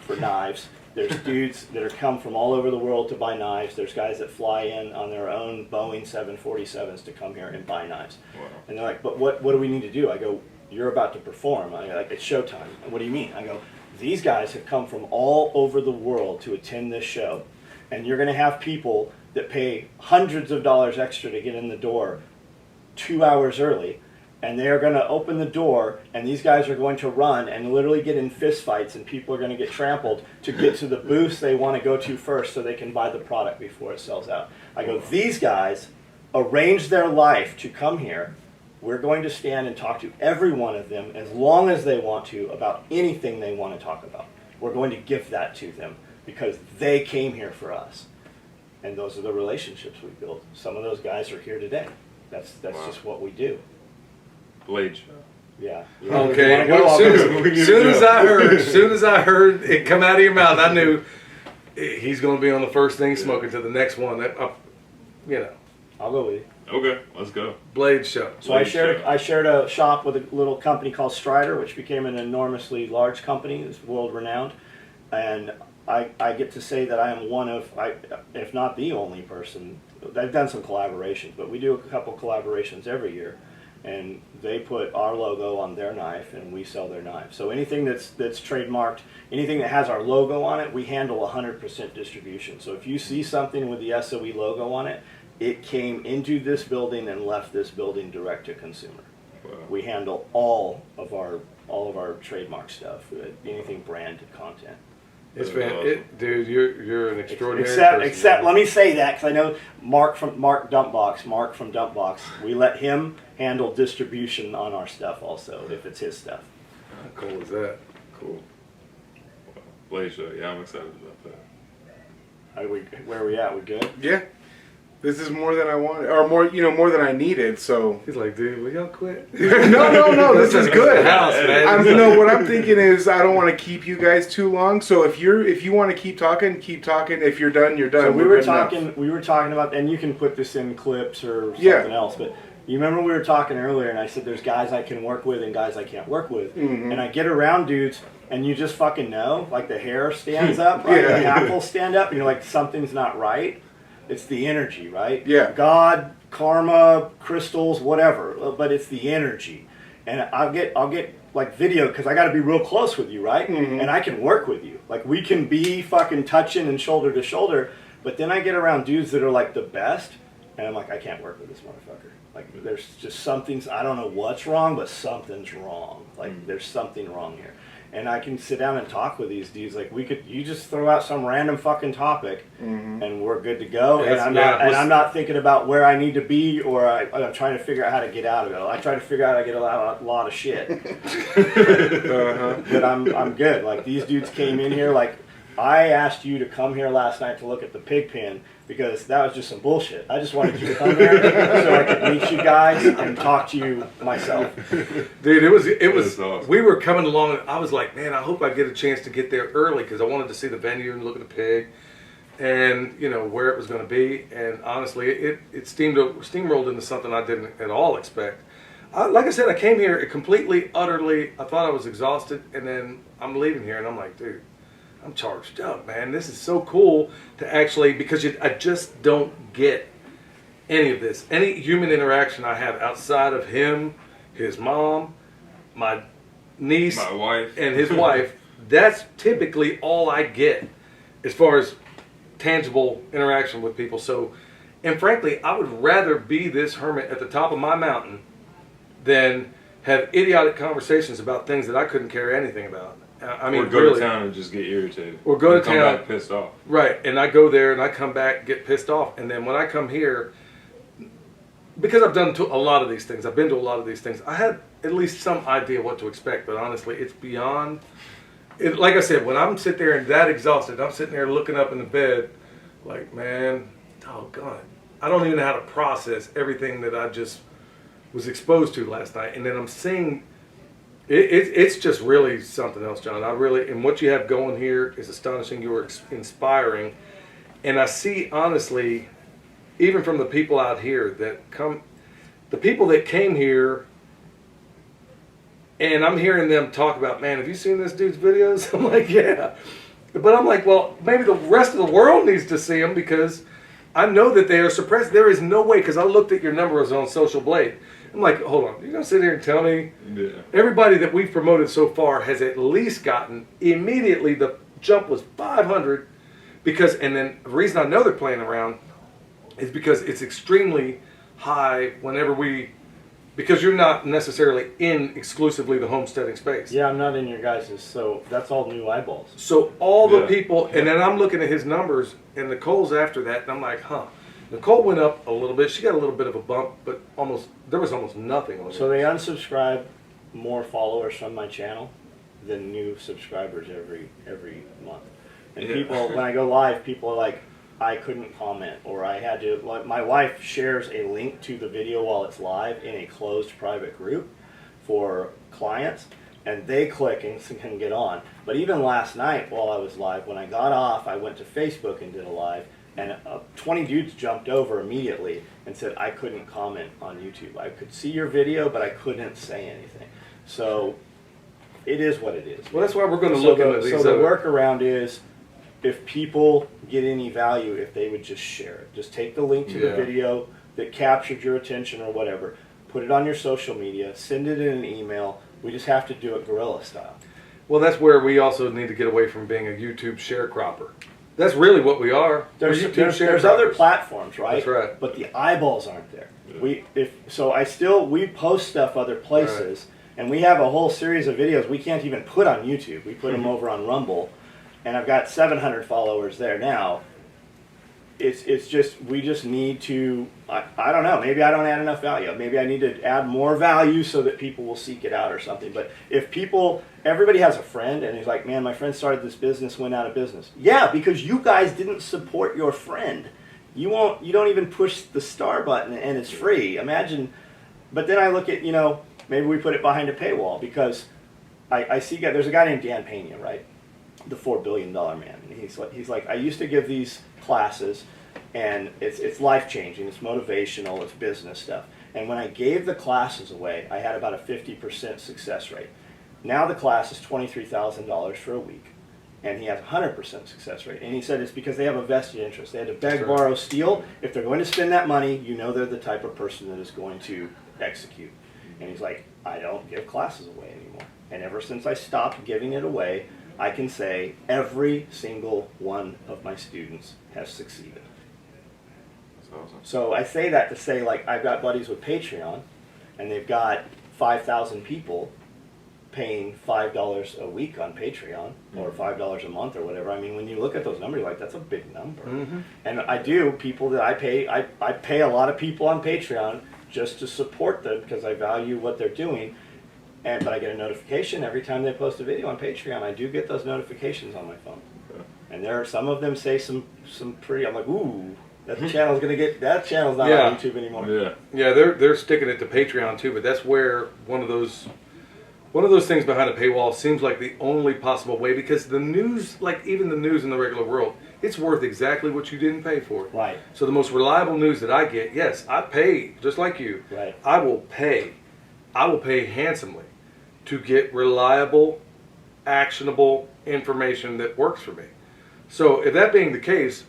for knives. There's dudes that are come from all over the world to buy knives. There's guys that fly in on their own Boeing 747s to come here and buy knives. Wow. And they're like, but what do we need to do? I go, you're about to perform. Like, it's showtime. And what do you mean? I go, these guys have come from all over the world to attend this show, and you're going to have people that pay hundreds of dollars extra to get in the door 2 hours early, and they are going to open the door, and these guys are going to run and literally get in fist fights, and people are going to get trampled to get to the booths they want to go to first so they can buy the product before it sells out. I go, these guys arranged their life to come here. We're going to stand and talk to every one of them as long as they want to about anything they want to talk about. We're going to give that to them because they came here for us. And those are the relationships we build. Some of those guys are here today. That's Wow. just what we do. Blade show. Yeah. Okay. Well, soon as I heard it come out of your mouth, I knew he's going to be on the first thing smoking to the next one. I'll go with you. Okay, let's go. Blade show. So I shared a shop with a little company called Strider, which became an enormously large company. It's world renowned, and I get to say that I am one of, if not the only person. I've done some collaborations, but we do a couple collaborations every year, and they put our logo on their knife, and we sell their knife. So anything that's trademarked, anything that has our logo on it, we handle 100% distribution. So if you see something with the SOE logo on it, it came into this building and left this building direct to consumer. Wow. We handle all of our trademark stuff, anything branded content. It's dude, you're an extraordinary Except person. let me say that because I know Mark from Dumpbox, we let him handle distribution on our stuff also if it's his stuff. How cool is that? Cool. Wow. Blade show. Yeah, I'm excited about that. Where are we at? We good? Yeah. This is more than I wanted, or more than I needed. So He's like, dude, will y'all quit? no, this is good. House, man. What I'm thinking is I don't want to keep you guys too long. So if you want to keep talking, keep talking. If you're done, you're done. So we were talking about, and you can put this in clips or something else, but you remember we were talking earlier, and I said there's guys I can work with and guys I can't work with, and I get around dudes, and you just fucking know, like the hair stands up, right? The hackles stand up, and you're like, something's not right. It's the energy, right? Yeah. God, karma, crystals, whatever, but it's the energy. And I'll get like video because I got to be real close with you, right? And I can work with you. Like we can be fucking touching and shoulder to shoulder. But then I get around dudes that are like the best, and I'm like, I can't work with this motherfucker. Like there's just something's, I don't know what's wrong, but something's wrong. Like there's something wrong here. And I can sit down and talk with these dudes. Like you just throw out some random fucking topic, and we're good to go. Yeah, and I'm not thinking about where I need to be, or I'm trying to figure out how to get out of it. I try to figure out how to get a lot of shit. But I'm good. Like these dudes came in here. Like I asked you to come here last night to look at the pig pen because that was just some bullshit. I just wanted you to come here so I could meet you guys and talk to you myself. Dude, it was awesome. We were coming along, and I was like, man, I hope I get a chance to get there early because I wanted to see the venue and look at the pig and, you know, where it was going to be. And honestly, it steamrolled into something I didn't at all expect. Like I said, I came here completely, utterly, I thought I was exhausted, and then I'm leaving here, and I'm like, dude, I'm charged up, man. This is so cool to actually, because I just don't get any of this. Any human interaction I have outside of him, his mom, my niece, My wife. and his wife, that's typically all I get as far as tangible interaction with people. So, and frankly, I would rather be this hermit at the top of my mountain than have idiotic conversations about things that I couldn't care anything about. I mean, or go really, to town and just get irritated. Or go to come town. back pissed off. Right, and I go there and I come back, get pissed off, and then when I come here, because I've done a lot of these things, I've been to a lot of these things, I had at least some idea what to expect, but honestly, it's beyond, like I said, when I'm sitting there and that exhausted, I'm sitting there looking up in the bed, like, man, doggone it. I don't even know how to process everything that I just was exposed to last night, and then I'm seeing it's just really something else, John. And what you have going here is astonishing. You are inspiring. And I see, honestly, even from the people out here that come, the people that came here, and I'm hearing them talk about, man, have you seen this dude's videos? I'm like, yeah. But I'm like, well, maybe the rest of the world needs to see them because I know that they are suppressed. There is no way, because I looked at your numbers on Social Blade. I'm like, hold on, you're going to sit here and tell me everybody that we've promoted so far has at least gotten immediately, the jump was 500 because, and then the reason I know they're playing around is because it's extremely high because you're not necessarily in exclusively the homesteading space. Yeah, I'm not in your guys's, so that's all new eyeballs. So all the people, and then I'm looking at his numbers, and Nicole's after that, and I'm like, huh. Nicole went up a little bit. She got a little bit of a bump, but there was almost nothing on it. So they unsubscribe more followers from my channel than new subscribers every month. And people, when I go live, people are like, I couldn't comment, or I had to, like, my wife shares a link to the video while it's live in a closed private group for clients, and they click and can get on. But even last night while I was live, when I got off, I went to Facebook and did a live, and 20 dudes jumped over immediately and said, I couldn't comment on YouTube. I could see your video, but I couldn't say anything. So it is what it is. Well, that's why we're going to look into these. So the workaround is, if people get any value, if they would just share it. Just take the link to the video that captured your attention or whatever, put it on your social media, send it in an email. We just have to do it guerrilla style. Well, that's where we also need to get away from being a YouTube sharecropper. That's really what we are. There's other platforms, right? That's right. But the eyeballs aren't there. Yeah. We post stuff other places, and we have a whole series of videos we can't even put on YouTube. We put them over on Rumble, and I've got 700 followers there now. It's just, we just need to, I don't know, maybe I don't add enough value. Maybe I need to add more value so that people will seek it out or something. But if everybody has a friend and he's like, man, my friend started this business, went out of business. Yeah, because you guys didn't support your friend. You don't even push the star button and it's free. Imagine, but then I look at, maybe we put it behind a paywall because I see, there's a guy named Dan Pena, right? The $4 billion man. And he's like, I used to give these classes, and it's life-changing, it's motivational, it's business stuff. And when I gave the classes away, I had about a 50% success rate. Now the class is $23,000 for a week, and he has 100% success rate. And he said it's because they have a vested interest. They had to beg, borrow, steal. If they're going to spend that money, they're the type of person that is going to execute. And he's like, I don't give classes away anymore. And ever since I stopped giving it away, I can say every single one of my students has succeeded. awesome. So I say that to say, like, I've got buddies with Patreon, and they've got 5,000 people paying $5 a week on Patreon, or $5 a month, or whatever. I mean, when you look at those numbers, like, that's a big number. And I do, people that I pay a lot of people on Patreon just to support them because I value what they're doing. But I get a notification every time they post a video on Patreon. I do get those notifications on my phone. Okay. And there are some of them say some pretty, I'm like, ooh, that channel's not on YouTube anymore. Yeah, they're sticking it to Patreon too, but that's where one of those things behind a paywall seems like the only possible way, because the news, like even the news in the regular world, it's worth exactly what you didn't pay for. Right. So the most reliable news that I get, yes, I pay just like you. Right. I will pay handsomely to get reliable, actionable information that works for me. So if that being the case,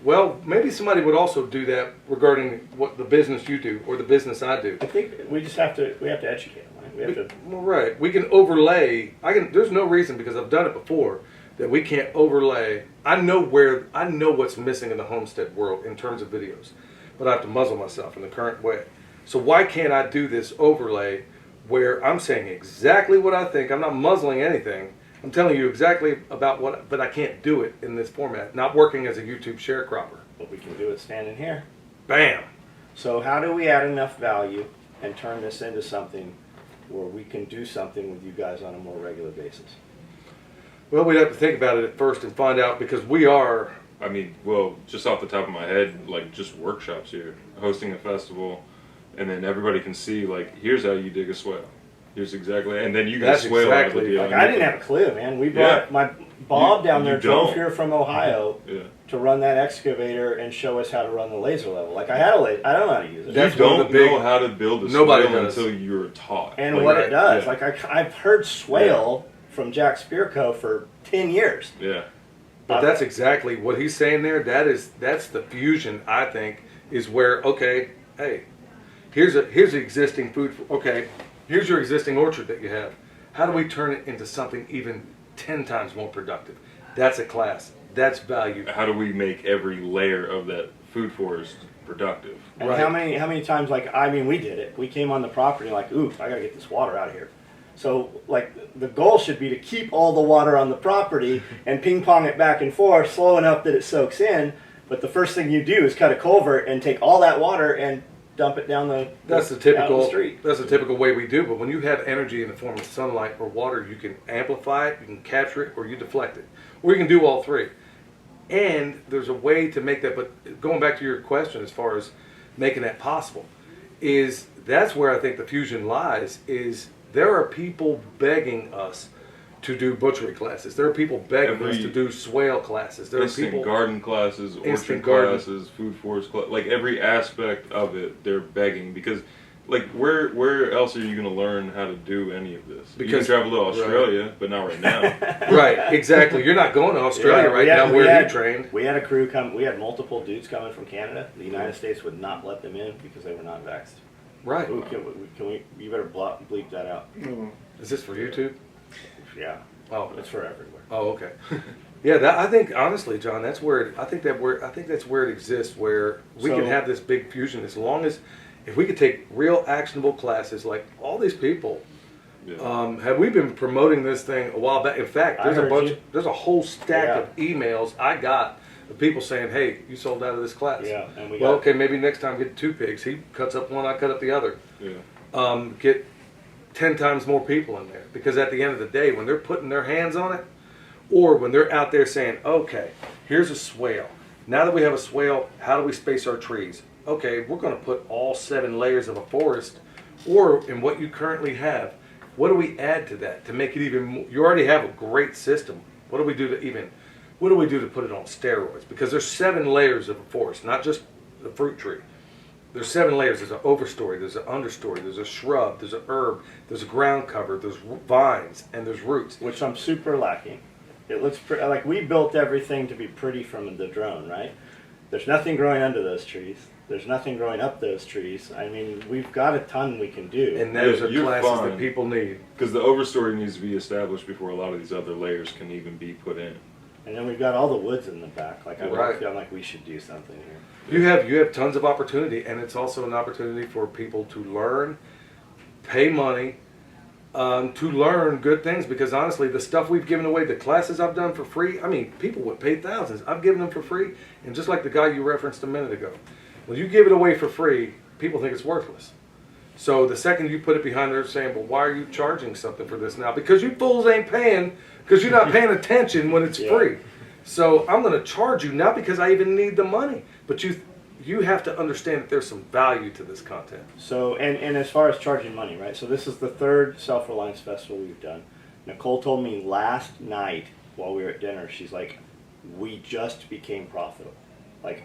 well, maybe somebody would also do that regarding what the business you do or the business I do. I think we have to educate them, right? We have to. Well, right. We can overlay. There's no reason, because I've done it before, that we can't overlay. I know what's missing in the homestead world in terms of videos, but I have to muzzle myself in the current way. So why can't I do this overlay where I'm saying exactly what I think? I'm not muzzling anything. I'm telling you exactly about what, but I can't do it in this format. Not working as a YouTube sharecropper. What we can do is standing here. Bam. So how do we add enough value and turn this into something where we can do something with you guys on a more regular basis? Well, we'd have to think about it at first and find out, because we are. I mean, well, just off the top of my head, like just workshops here, hosting a festival, and then everybody can see, like, here's how you dig a swale. Here's exactly, and then you can swale out of the deal. Like, I didn't have a clue, man. We brought my Bob down there, drove here from Ohio to run that excavator and show us how to run the laser level. Like, I don't know how to use it. You don't know how to build a swale until you're taught. And like, what it does, like I've heard swale from Jack Spearco for 10 years. Yeah. But that's exactly what he's saying there. That's the fusion, I think, is where, okay, hey, here's existing food. Okay, here's your existing orchard that you have. How do we turn it into something even 10 times more productive? That's a class. That's value. How do we make every layer of that food forest productive? And how many times, like, I mean, we did it. We came on the property like, ooh, I got to get this water out of here. So, like, the goal should be to keep all the water on the property and ping pong it back and forth slow enough that it soaks in. But the first thing you do is cut a culvert and take all that water and dump it down the street. That's the typical way we do. But when you have energy in the form of sunlight or water, you can amplify it, you can capture it, or you deflect it, or you can do all three. And there's a way to make that. But going back to your question, as far as making that possible, that's where I think the fusion lies. Is there are people begging us to do butchery classes. There are people begging us to do swale classes. There are people garden classes, orchard classes, food forest classes. Like every aspect of it, they're begging, because, like, where else are you going to learn how to do any of this? Because you can travel to Australia, but not right now. Right, exactly. You're not going to Australia now. Where you trained. We had a crew come. We had multiple dudes coming from Canada. The United States would not let them in because they were not vaxxed. Right. Ooh, can we? You better bleep that out. Is this for YouTube? Yeah. Oh, it's for everywhere. Oh, okay. Yeah, I think honestly, John, that's where I think that's where it exists, where we can have this big fusion, as long as if we could take real actionable classes like all these people. Yeah. Have we been promoting this thing a while back? In fact, there's a whole stack of emails I got of people saying, "Hey, you sold out of this class." Yeah, and okay, maybe next time get 2 pigs. He cuts up one, I cut up the other. Yeah. Get 10 times more people in there, because at the end of the day, when they're putting their hands on it, or when they're out there saying, okay, here's a swale. Now that we have a swale, how do we space our trees? Okay, we're going to put all 7 layers of a forest, or in what you currently have, what do we add to that to make it even more? You already have a great system. What do we do to put it on steroids? Because there's 7 layers of a forest, not just the fruit tree. There's 7 layers. There's an overstory, there's an understory, there's a shrub, there's an herb, there's a ground cover, there's vines, and there's roots. Which I'm super lacking. It looks like we built everything to be pretty from the drone, right? There's nothing growing under those trees. There's nothing growing up those trees. I mean, we've got a ton we can do. And those are classes that people need. Because the overstory needs to be established before a lot of these other layers can even be put in. And then we've got all the woods in the back. Like I Right. feel like we should do something here. You have tons of opportunity, and it's also an opportunity for people to learn, pay money, to learn good things. Because honestly, the stuff we've given away, the classes I've done for free, I mean, people would pay thousands. I've given them for free, and just like the guy you referenced a minute ago, when you give it away for free, people think it's worthless. So the second you put it behind there saying, well, why are you charging something for this now? Because you fools ain't paying, because you're not paying attention when it's free. So I'm going to charge you, not because I even need the money, but you have to understand that there's some value to this content. So, and as far as charging money, right? So this is the third Self-Reliance Festival we've done. Nicole told me last night while we were at dinner, she's like, we just became profitable. Like,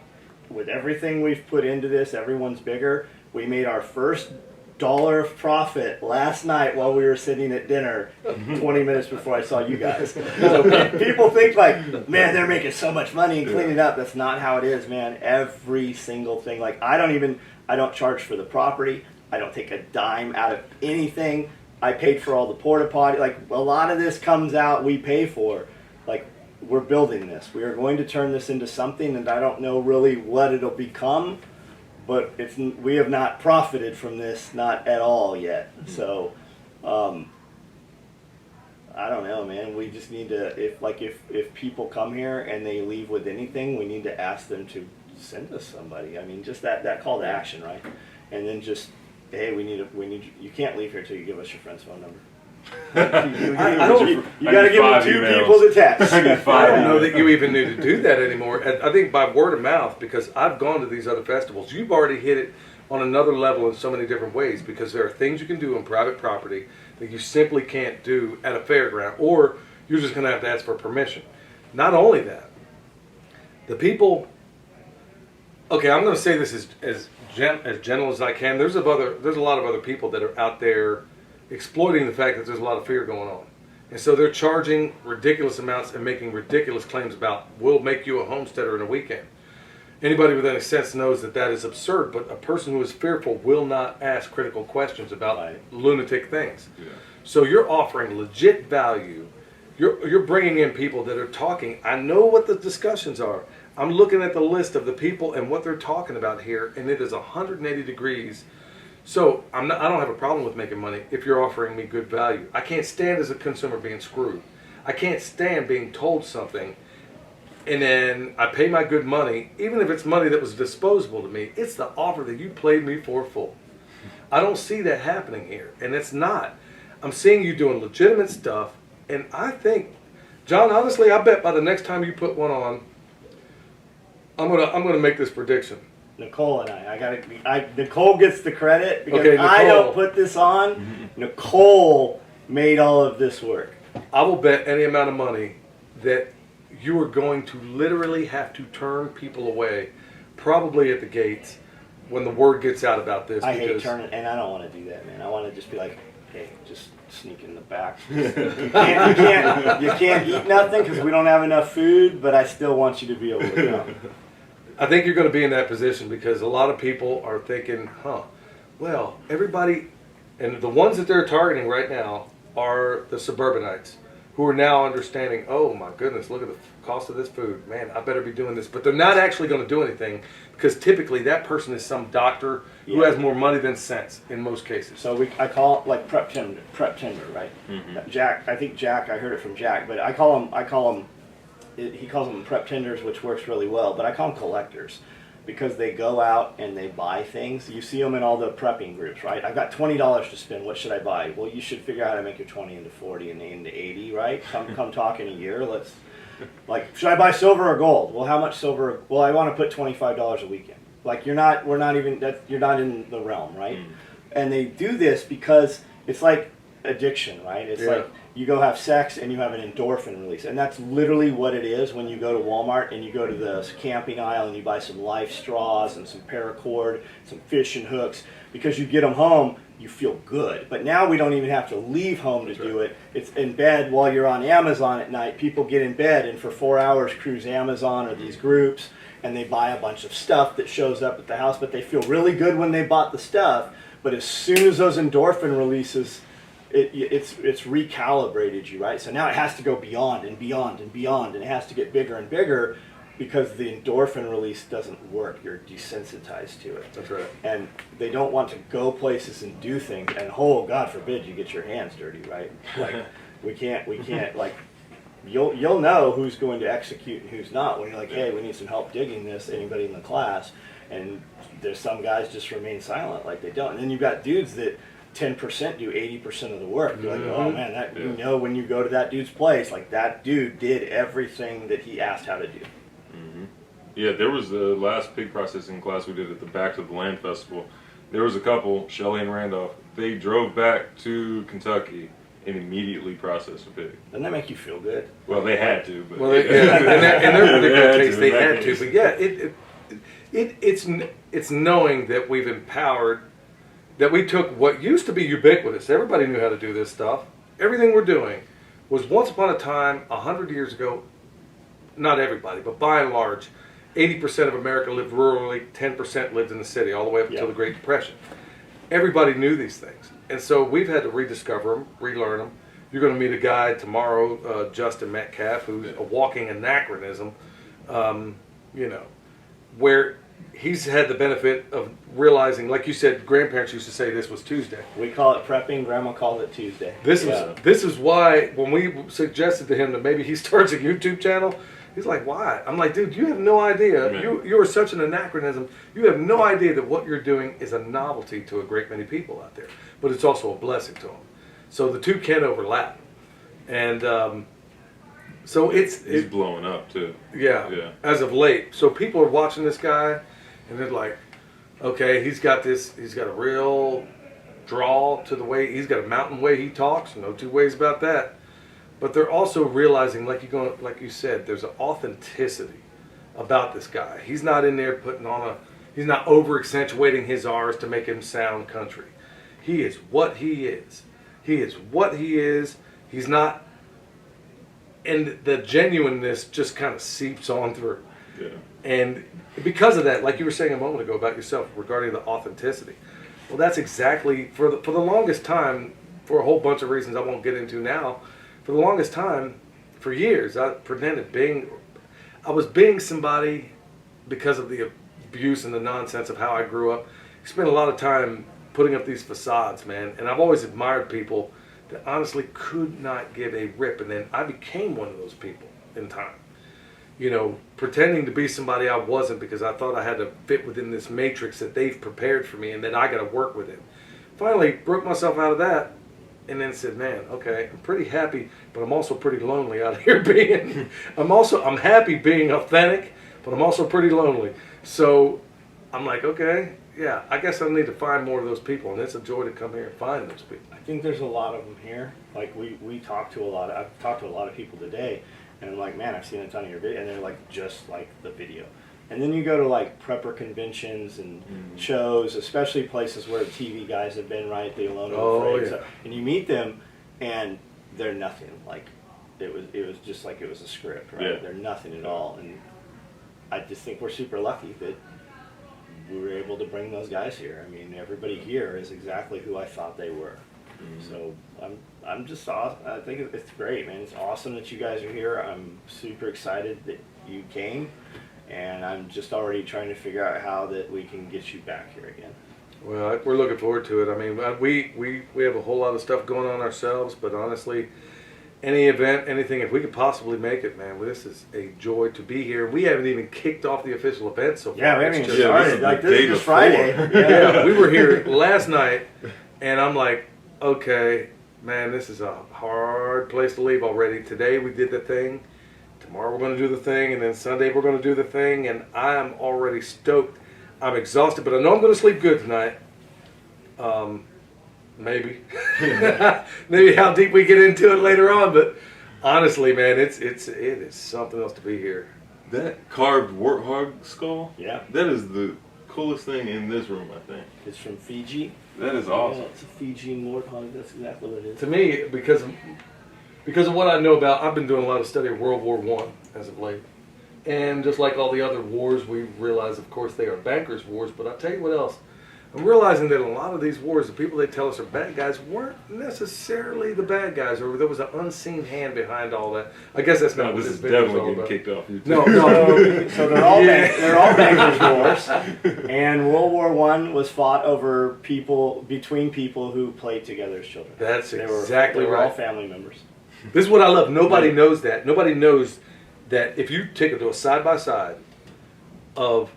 with everything we've put into this, everyone's bigger. We made our first dollar of profit last night while we were sitting at dinner 20 minutes before I saw you guys. So people think like, man, they're making so much money and cleaning up. That's not how it is, man. Every single thing. Like I don't charge for the property. I don't take a dime out of anything. I paid for all the porta potty. Like a lot of this comes out, we pay for. Like we're building this. We are going to turn this into something, and I don't know really what it'll become. But we have not profited from this, not at all yet. So, I don't know, man. We just need to, if people come here and they leave with anything, we need to ask them to send us somebody. I mean, just that call to action, right? And then just, hey, you can't leave here until you give us your friend's phone number. You got to give them 2 people to text. I don't know that you even need to do that anymore. I think by word of mouth, because I've gone to these other festivals, you've already hit it on another level in so many different ways, because there are things you can do on private property that you simply can't do at a fairground, or you're just going to have to ask for permission. Not only that, the people, okay, I'm going to say this as gentle as I can. There's a lot of other people that are out there exploiting the fact that there's a lot of fear going on. And so they're charging ridiculous amounts and making ridiculous claims about, we'll make you a homesteader in a weekend. Anybody with any sense knows that that is absurd, but a person who is fearful will not ask critical questions about lunatic things. Yeah. So you're offering legit value. You're bringing in people that are talking. I know what the discussions are. I'm looking at the list of the people and what they're talking about here, and it is 180 degrees. So I don't have a problem with making money if you're offering me good value. I can't stand as a consumer being screwed. I can't stand being told something and then I pay my good money, even if it's money that was disposable to me. It's the offer that you played me for full. I don't see that happening here, and it's not. I'm seeing you doing legitimate stuff, and I think, John, honestly, I bet by the next time you put one on, I'm gonna make this prediction. Nicole and Nicole gets the credit because I don't put this on. Mm-hmm. Nicole made all of this work. I will bet any amount of money that you are going to literally have to turn people away, probably at the gates, when the word gets out about this. I hate turning, and I don't want to do that, man. I want to just be like, hey, just sneak in the back. You can't eat nothing because we don't have enough food, but I still want you to be able to come. I think you're going to be in that position because a lot of people are thinking, well, everybody, and the ones that they're targeting right now are the suburbanites who are now understanding, oh my goodness, look at the cost of this food. Man, I better be doing this. But they're not actually going to do anything because typically that person is some doctor who has more money than sense in most cases. So I call it like prep tender, right? Mm-hmm. Jack, I heard it from Jack, but I call him, he calls them prep tenders, which works really well, but I call them collectors because they go out and they buy things. You see them in all the prepping groups, right? I've got $20 to spend. What should I buy? Well, you should figure out how to make your 20 into 40 and into 80, right? Come talk in a year. Let's, should I buy silver or gold? Well, how much silver? Well, I want to put $25 a weekend. You're not in the realm, right? And they do this because it's like addiction, right? It's like you go have sex and you have an endorphin release. And that's literally what it is when you go to Walmart and you go to the camping aisle and you buy some life straws and some paracord, some fishing hooks. Because you get them home, you feel good. But now we don't even have to leave home to do it. It's in bed while you're on Amazon at night. People get in bed and for 4 hours cruise Amazon or these groups and they buy a bunch of stuff that shows up at the house. But they feel really good when they bought the stuff. But as soon as those endorphin releases it's recalibrated you, right? So now it has to go beyond and beyond and beyond, and it has to get bigger and bigger because the endorphin release doesn't work. You're desensitized to it. That's right. And they don't want to go places and do things. And God forbid you get your hands dirty, right? Like we can't like. You'll know who's going to execute and who's not when you're like, hey, we need some help digging this. Anybody in the class? And there's some guys just remain silent, like they don't. And then you've got dudes that 10% do 80% of the work. You're like, oh man, that you know when you go to that dude's place, like that dude did everything that he asked how to do. Yeah, there was the last pig processing class we did at the Back to the Land Festival. There was a couple, Shelly and Randolph. They drove back to Kentucky and immediately processed a pig. Doesn't that make you feel good? Well, they had to. But Well, in their particular case, they had to. case. But yeah, it's knowing that we've empowered, that we took what used to be ubiquitous. Everybody knew how to do this stuff. Everything we're doing was once upon a time, 100 years ago. Not everybody, but by and large, 80% of America lived rurally, 10% lived in the city, all the way up until the Great Depression. Everybody knew these things. And so we've had to rediscover them, relearn them. You're going to meet a guy tomorrow, Justin Metcalf, who's a walking anachronism, where he's had the benefit of realizing, like you said, grandparents used to say this was Tuesday. We call it prepping, Grandma called it Tuesday. This is why when we suggested to him that maybe he starts a YouTube channel, he's like, why? I'm like, dude, you have no idea. You are such an anachronism. You have no idea that what you're doing is a novelty to a great many people out there. But it's also a blessing to them. So the two can overlap. And so he's blowing up too. Yeah, as of late. So people are watching this guy and they're like, okay, he's got a real drawl to the way, he's got a mountain way he talks, no two ways about that. But they're also realizing, like you said, there's an authenticity about this guy. He's not in there he's not over accentuating his R's to make him sound country. He is what he is. He is what he is. He's not, and the genuineness just kind of seeps on through. Yeah. And because of that, like you were saying a moment ago about yourself regarding the authenticity, well, that's exactly, for the longest time, for a whole bunch of reasons I won't get into now, for the longest time, for years, I pretended I was being somebody because of the abuse and the nonsense of how I grew up. I spent a lot of time putting up these facades, man, and I've always admired people that honestly could not give a rip, and then I became one of those people in time. Pretending to be somebody I wasn't because I thought I had to fit within this matrix that they've prepared for me and that I got to work within. Finally, broke myself out of that. And then said, man, okay, I'm pretty happy, but I'm also pretty lonely out here being, I'm happy being authentic, but I'm also pretty lonely. So I'm like, okay, yeah, I guess I need to find more of those people, and it's a joy to come here and find those people. I think there's a lot of them here. Like we talk to I've talked to a lot of people today, and I'm like, man, I've seen a ton of your video, and they're like just like the video. And then you go to like prepper conventions and shows, especially places where TV guys have been, right? The Alone and Afraid. So, and you meet them, and they're nothing. Like it was just like it was a script, right? Yeah. They're nothing at all. And I just think we're super lucky that we were able to bring those guys here. I mean, everybody here is exactly who I thought they were. So I'm just awesome. I think it's great, man. It's awesome that you guys are here. I'm super excited that you came. And I'm just already trying to figure out how that we can get you back here again. Well, we're looking forward to it. I mean, we have a whole lot of stuff going on ourselves, but honestly, any event, anything, if we could possibly make it, man, this is a joy to be here. We haven't even kicked off the official event so far. Yeah, we haven't even started. started. Like, this is just Friday. Yeah, we were here last night, and I'm like, okay, man, this is a hard place to leave already. Today we did the thing. Tomorrow we're going to do the thing, and then Sunday we're going to do the thing, and I am already stoked. I'm exhausted, but I know I'm going to sleep good tonight. Maybe. Maybe how deep we get into it later on, but honestly, man, it is something else to be here. That carved warthog skull, Yeah. that is the coolest thing in this room, I think. It's from Fiji. That is awesome. Yeah, it's a Fijian warthog. That's exactly what it is. To me, because of what I know about, I've been doing a lot of study of World War I as of late. And just like all the other wars, we realize, of course, they are bankers' wars. But I'll tell you what else I'm realizing that a lot of these wars, the people they tell us are bad guys weren't necessarily the bad guys, or there was an unseen hand behind all that. I guess that's not No, what this this is video is definitely all getting about. kicked off YouTube. No. So they're all Yeah. they're all bankers' wars, and World War I was fought over between people who played together as children. That's They exactly were all right. family members. This is what I love. Nobody knows that. Nobody knows that if you take it to a side by side of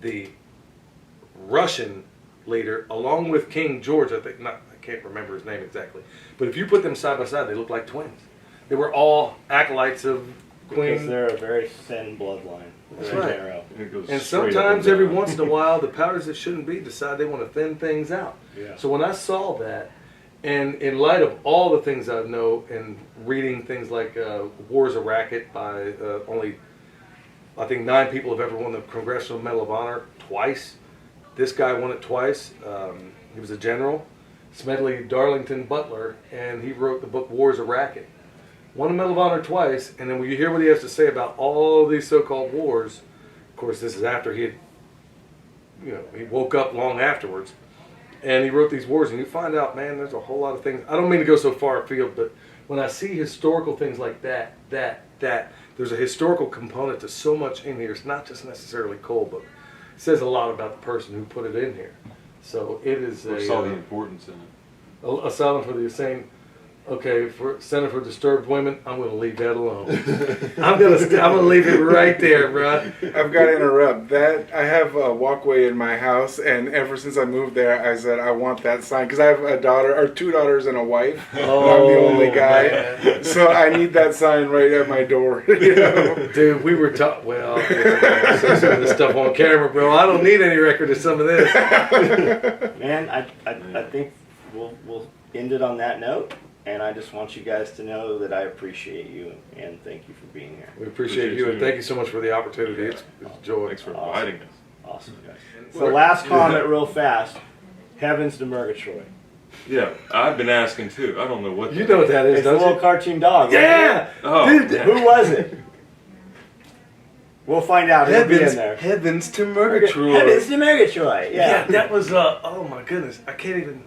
the Russian leader along with King George, I can't remember his name exactly, but if you put them side by side, they look like twins. They were all acolytes of Because Queen. they're a very thin bloodline. That's Very right. narrow. It goes And straight up sometimes and every down. once in a while, the powers that shouldn't be decide they want to thin things out. Yeah. So when I saw that, and in light of all the things I know and reading things like War's a Racket by only, I think 9 people have ever won the Congressional Medal of Honor twice. This guy won it twice. He was a general, Smedley Darlington Butler, and he wrote the book War's a Racket. Won the Medal of Honor twice, and then when you hear what he has to say about all these so-called wars, of course this is after he had, he woke up long afterwards, and he wrote these wars, and you find out, man, there's a whole lot of things. I don't mean to go so far afield, but when I see historical things like that, there's a historical component to so much in here. It's not just necessarily coal, but it says a lot about the person who put it in here. So it is Or saw the importance in it. asylum for the insane. Okay, for Center for Disturbed Women, I'm going to leave that alone. I'm gonna leave it right there, bro. I've got to interrupt. That I have a walkway in my house, and ever since I moved there, I said I want that sign because I have a daughter or 2 daughters and a wife. And I'm the only guy, man. so I need that sign right at my door. You know? Dude, we were taught. Well, I say some of this stuff on camera, bro. I don't need any record of some of this. Man, I think we'll end it on that note. And I just want you guys to know that I appreciate you and thank you for being here. We appreciate you, and thank you so much for the opportunity. It's a joy. Thanks for inviting us. Awesome, guys. So last comment real fast. Heavens to Murgatroyd. Yeah, I've been asking too. I don't know what. You know what that is, It's a don't little you? cartoon dog. Right? Yeah! Oh, Dude, yeah. Who was it? We'll find out. It'll be in there. Heavens to Heavens Murgatroyd. to Murgatroyd. Yeah, Yeah. that was, oh my goodness. I can't even.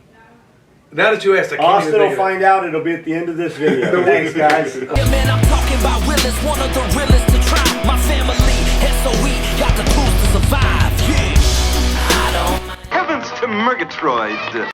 Now that you asked, I can't Austin even will think of it. find out. It'll be at the end of this video. Thanks, guys. Yeah, man, I'm talking about realest, one of the realest to try. My family, SOE, got the tools to survive. Yeah, I don't. Heavens to Murgatroyd.